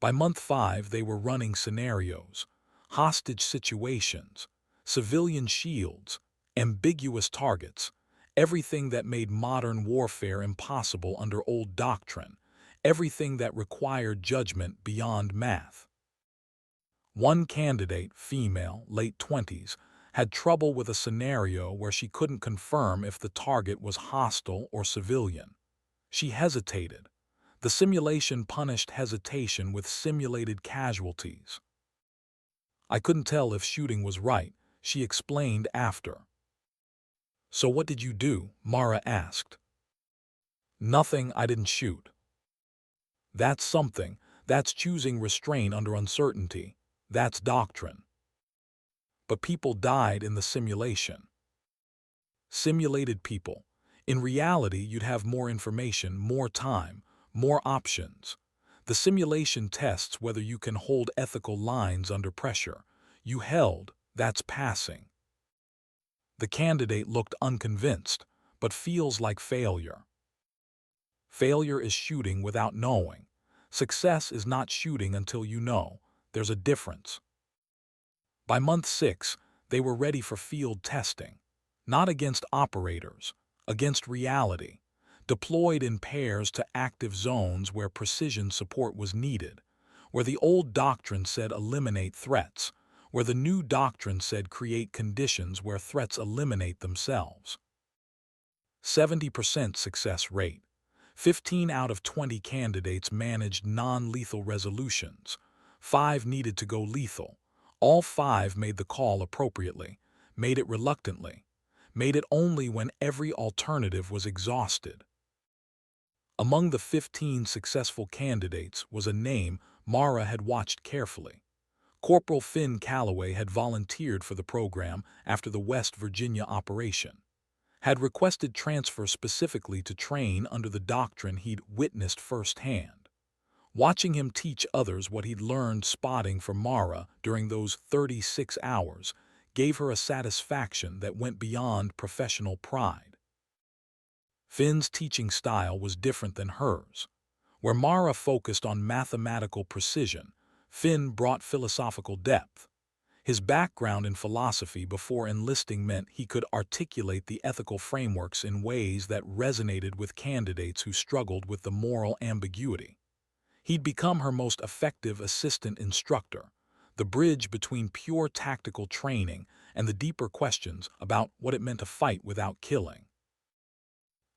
By month 5, they were running scenarios, hostage situations, civilian shields, ambiguous targets, everything that made modern warfare impossible under old doctrine, everything that required judgment beyond math. One candidate, female, late 20s, had trouble with a scenario where she couldn't confirm if the target was hostile or civilian. She hesitated. The simulation punished hesitation with simulated casualties. I couldn't tell if shooting was right, she explained after. So what did you do? Mara asked. Nothing, I didn't shoot. That's something. That's choosing restraint under uncertainty. That's doctrine. But people died in the simulation. Simulated people. In reality, you'd have more information, more time, more options. The simulation tests whether you can hold ethical lines under pressure. You held, that's passing. The candidate looked unconvinced, but feels like failure. Failure is shooting without knowing. Success is not shooting until you know. There's a difference. By month 6, they were ready for field testing. Not against operators, against reality. Deployed in pairs to active zones where precision support was needed, where the old doctrine said eliminate threats, where the new doctrine said create conditions where threats eliminate themselves. 70% success rate. 15 out of 20 candidates managed non-lethal resolutions. 5 needed to go lethal. All 5 made the call appropriately, made it reluctantly, made it only when every alternative was exhausted. Among the 15 successful candidates was a name Mara had watched carefully. Corporal Finn Calloway had volunteered for the program after the West Virginia operation. had requested transfer specifically to train under the doctrine he'd witnessed firsthand. Watching him teach others what he'd learned spotting for Mara during those 36 hours gave her a satisfaction that went beyond professional pride. Finn's teaching style was different than hers. Where Mara focused on mathematical precision, Finn brought philosophical depth. His background in philosophy before enlisting meant he could articulate the ethical frameworks in ways that resonated with candidates who struggled with the moral ambiguity. He'd become her most effective assistant instructor, the bridge between pure tactical training and the deeper questions about what it meant to fight without killing.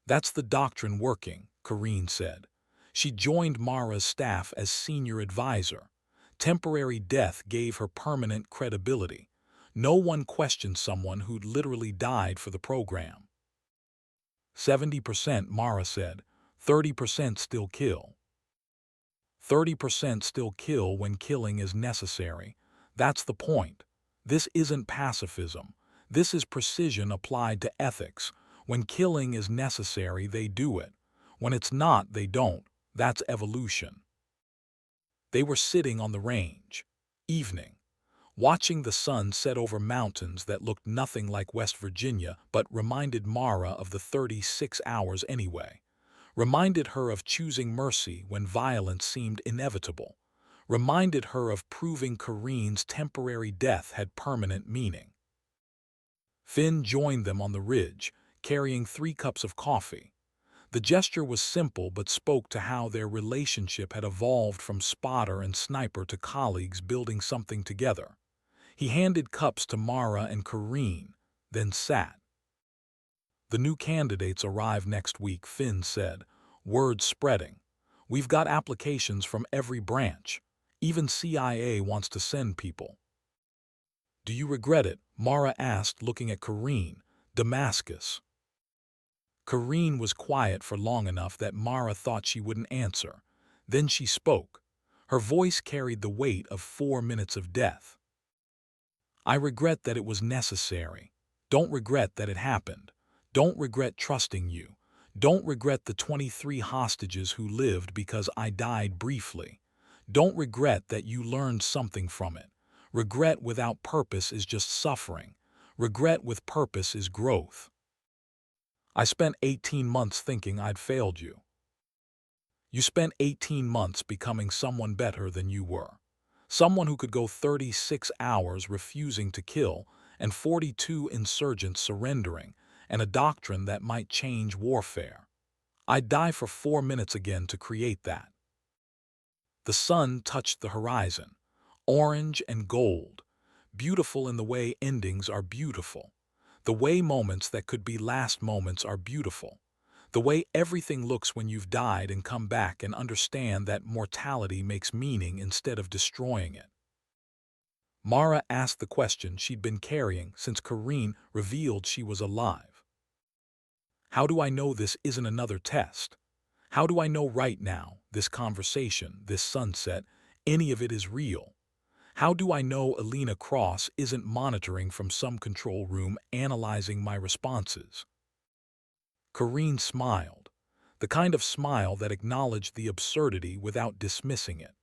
"That's the doctrine working," Corrine said. She joined Mara's staff as senior advisor. Temporary death gave her permanent credibility. No one questioned someone who'd literally died for the program. 70%, Mara said. 30% still kill. 30% still kill when killing is necessary. That's the point. This isn't pacifism. This is precision applied to ethics. When killing is necessary, they do it. When it's not, they don't. That's evolution. They were sitting on the range. Evening. Watching the sun set over mountains that looked nothing like West Virginia but reminded Mara of the 36 hours anyway. Reminded her of choosing mercy when violence seemed inevitable. Reminded her of proving Corrine's temporary death had permanent meaning. Finn joined them on the ridge, carrying 3 cups of coffee. The gesture was simple but spoke to how their relationship had evolved from spotter and sniper to colleagues building something together. He handed cups to Mara and Corrine, then sat. "The new candidates arrive next week," Finn said, word spreading. "We've got applications from every branch. Even CIA wants to send people." "Do you regret it?" Mara asked, looking at Corrine. "Damascus." Corrine was quiet for long enough that Mara thought she wouldn't answer. Then she spoke. Her voice carried the weight of 4 minutes of death. "I regret that it was necessary. Don't regret that it happened. Don't regret trusting you. Don't regret the 23 hostages who lived because I died briefly. Don't regret that you learned something from it. Regret without purpose is just suffering. Regret with purpose is growth. I spent 18 months thinking I'd failed you. You spent 18 months becoming someone better than you were. Someone who could go 36 hours refusing to kill, and 42 insurgents surrendering, and a doctrine that might change warfare. I'd die for 4 minutes again to create that." The sun touched the horizon, orange and gold, beautiful in the way endings are beautiful. The way moments that could be last moments are beautiful. The way everything looks when you've died and come back and understand that mortality makes meaning instead of destroying it. Mara asked the question she'd been carrying since Corrine revealed she was alive. "How do I know this isn't another test? How do I know right now, this conversation, this sunset, any of it is real? How do I know Elena Cross isn't monitoring from some control room analyzing my responses?" Corrine smiled, the kind of smile that acknowledged the absurdity without dismissing it.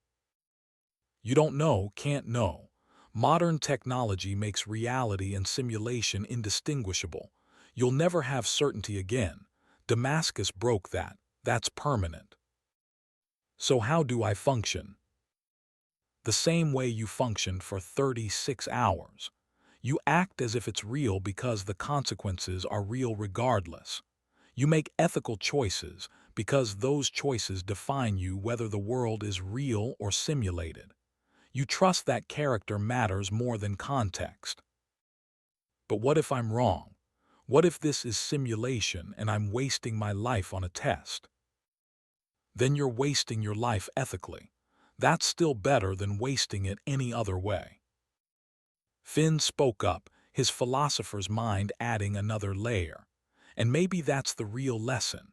"You don't know, can't know. Modern technology makes reality and simulation indistinguishable. You'll never have certainty again. Damascus broke that. That's permanent. So how do I function? The same way you functioned for 36 hours. You act as if it's real because the consequences are real regardless. You make ethical choices because those choices define you whether the world is real or simulated. You trust that character matters more than context. But what if I'm wrong? What if this is simulation and I'm wasting my life on a test? Then you're wasting your life ethically. That's still better than wasting it any other way." Finn spoke up, his philosopher's mind adding another layer. And maybe that's the real lesson.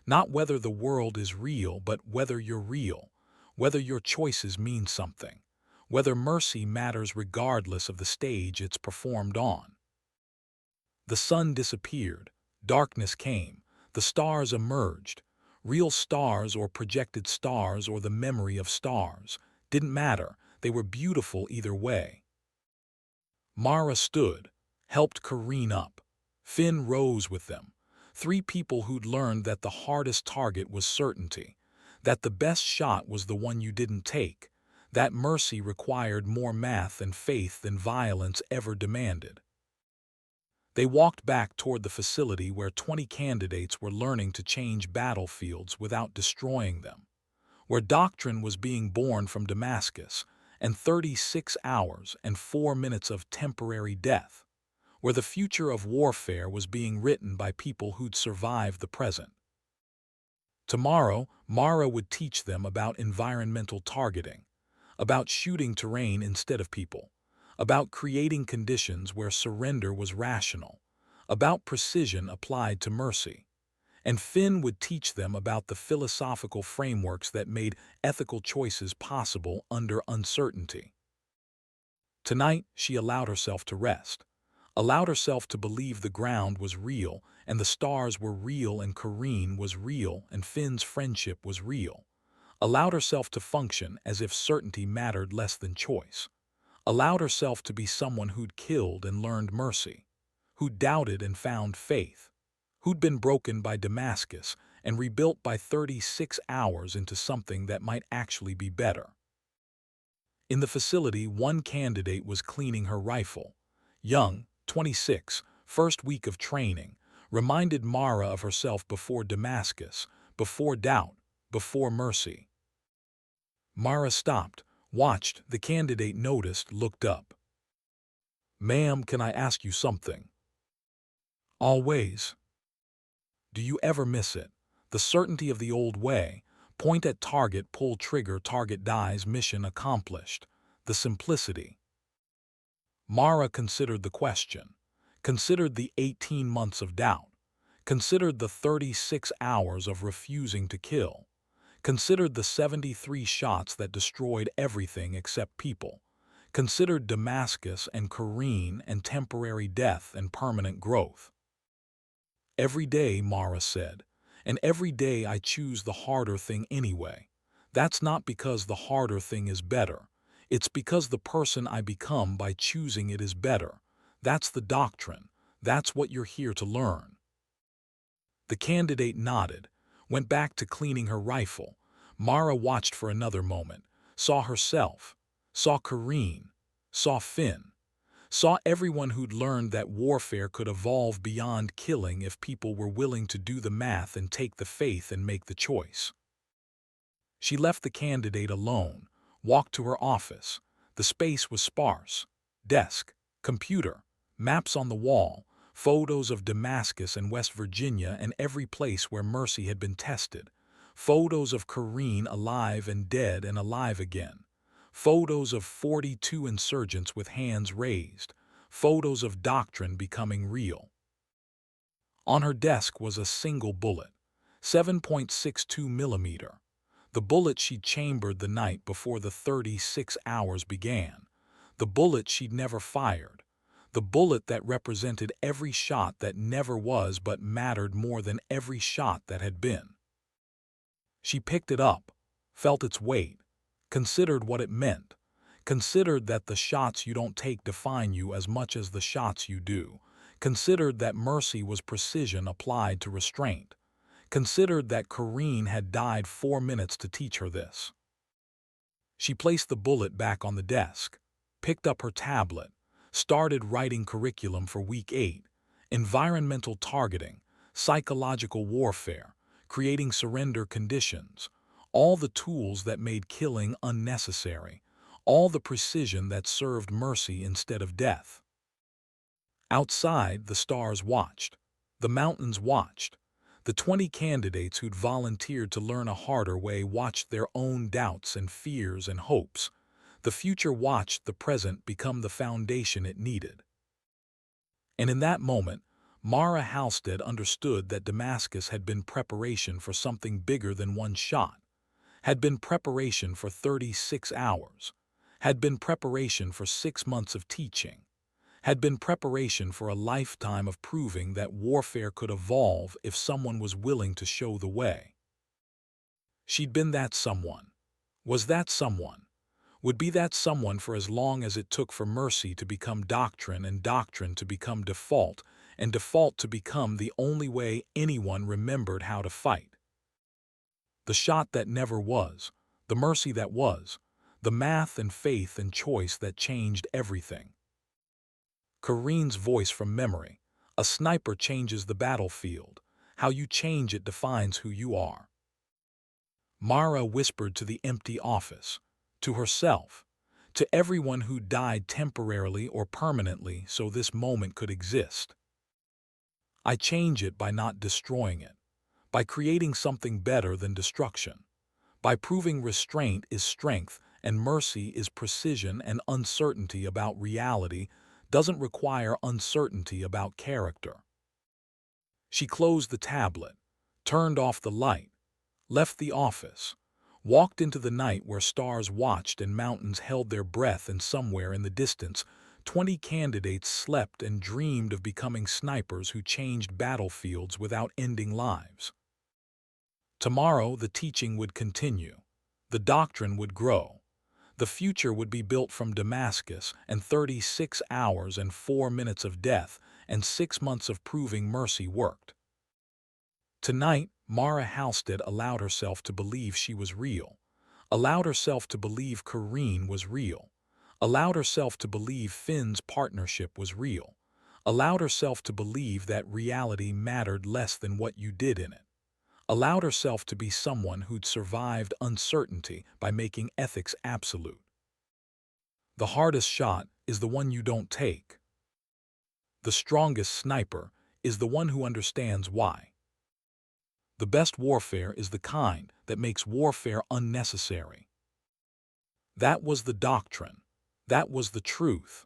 Not whether the world is real, but whether you're real. Whether your choices mean something. Whether mercy matters regardless of the stage it's performed on. The sun disappeared. Darkness came. The stars emerged. Real stars or projected stars or the memory of stars. Didn't matter. They were beautiful either way. Mara stood, helped careen up. Finn rose with them. Three people who'd learned that the hardest target was certainty, that the best shot was the one you didn't take, that mercy required more math and faith than violence ever demanded. They walked back toward the facility where 20 candidates were learning to change battlefields without destroying them, where doctrine was being born from Damascus, and 36 hours and 4 minutes of temporary death, where the future of warfare was being written by people who'd survived the present. Tomorrow, Mara would teach them about environmental targeting, about shooting terrain instead of people, about creating conditions where surrender was rational, about precision applied to mercy. And Finn would teach them about the philosophical frameworks that made ethical choices possible under uncertainty. Tonight, she allowed herself to rest, allowed herself to believe the ground was real and the stars were real and Kareen was real and Finn's friendship was real, allowed herself to function as if certainty mattered less than choice, allowed herself to be someone who'd killed and learned mercy, who'd doubted and found faith, who'd been broken by Damascus and rebuilt by 36 hours into something that might actually be better. In the facility, one candidate was cleaning her rifle. Young, 26, first week of training, reminded Mara of herself before Damascus, before doubt, before mercy. Mara stopped, watched, the candidate noticed, looked up. "Ma'am, can I ask you something?" "Always." "Do you ever miss it? The certainty of the old way, point at target, pull trigger, target dies, mission accomplished. The simplicity." Mara considered the question, considered the 18 months of doubt, considered the 36 hours of refusing to kill, considered the 73 shots that destroyed everything except people, considered Damascus and Kareen and temporary death and permanent growth. "Every day," Mara said, "and every day I choose the harder thing anyway. That's not because the harder thing is better. It's because the person I become by choosing it is better. That's the doctrine. That's what you're here to learn." The candidate nodded, went back to cleaning her rifle. Mara watched for another moment, saw herself, saw Kareen, saw Finn, saw everyone who'd learned that warfare could evolve beyond killing if people were willing to do the math and take the faith and make the choice. She left the candidate alone, walked to her office. The space was sparse. Desk, computer, maps on the wall, photos of Damascus and West Virginia and every place where mercy had been tested, photos of Kareen alive and dead and alive again, photos of 42 insurgents with hands raised, photos of doctrine becoming real. On her desk was a single bullet, 7.62 millimeter, the bullet she'd chambered the night before the 36 hours began, the bullet she'd never fired, the bullet that represented every shot that never was but mattered more than every shot that had been. She picked it up, felt its weight, considered what it meant, considered that the shots you don't take define you as much as the shots you do, considered that mercy was precision applied to restraint, considered that Kareen had died 4 minutes to teach her this. She placed the bullet back on the desk, picked up her tablet, started writing curriculum for week 8, environmental targeting, psychological warfare, creating surrender conditions, all the tools that made killing unnecessary, all the precision that served mercy instead of death. Outside, the stars watched, the mountains watched, the 20 candidates who'd volunteered to learn a harder way watched their own doubts and fears and hopes. The future watched the present become the foundation it needed. And in that moment, Mara Halstead understood that Damascus had been preparation for something bigger than one shot, had been preparation for 36 hours, had been preparation for 6 months of teaching, had been preparation for a lifetime of proving that warfare could evolve if someone was willing to show the way. She'd been that someone, was that someone, would be that someone for as long as it took for mercy to become doctrine and doctrine to become default and default to become the only way anyone remembered how to fight. The shot that never was, the mercy that was, the math and faith and choice that changed everything. Kareen's voice from memory. A sniper changes the battlefield. How you change it defines who you are. Mara whispered to the empty office, to herself, to everyone who died temporarily or permanently so this moment could exist. I change it by not destroying it, by creating something better than destruction, by proving restraint is strength and mercy is precision and uncertainty about reality doesn't require uncertainty about character. She closed the tablet, turned off the light, left the office, walked into the night where stars watched and mountains held their breath, and somewhere in the distance, 20 candidates slept and dreamed of becoming snipers who changed battlefields without ending lives. Tomorrow the teaching would continue, the doctrine would grow. The future would be built from Damascus and 36 hours and 4 minutes of death and 6 months of proving mercy worked. Tonight, Mara Halstead allowed herself to believe she was real, allowed herself to believe Kareen was real, allowed herself to believe Finn's partnership was real, allowed herself to believe that reality mattered less than what you did in it, allowed herself to be someone who'd survived uncertainty by making ethics absolute. The hardest shot is the one you don't take. The strongest sniper is the one who understands why. The best warfare is the kind that makes warfare unnecessary. That was the doctrine. That was the truth.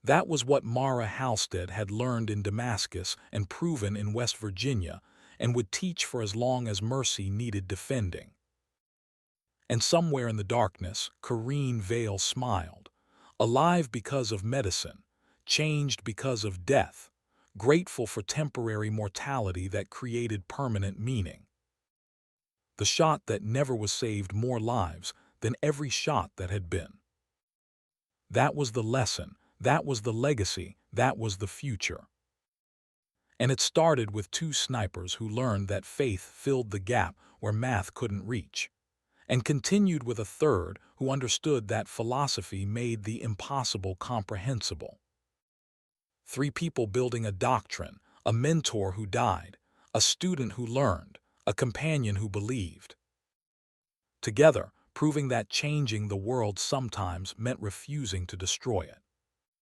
That was what Mara Halstead had learned in Damascus and proven in West Virginia and would teach for as long as mercy needed defending. And somewhere in the darkness, Kareen Vale smiled, alive because of medicine, changed because of death, grateful for temporary mortality that created permanent meaning. The shot that never was saved more lives than every shot that had been. That was the lesson, that was the legacy, that was the future. And it started with 2 snipers who learned that faith filled the gap where math couldn't reach, and continued with a 3rd who understood that philosophy made the impossible comprehensible. 3 people building a doctrine, a mentor who died, a student who learned, a companion who believed. Together, proving that changing the world sometimes meant refusing to destroy it.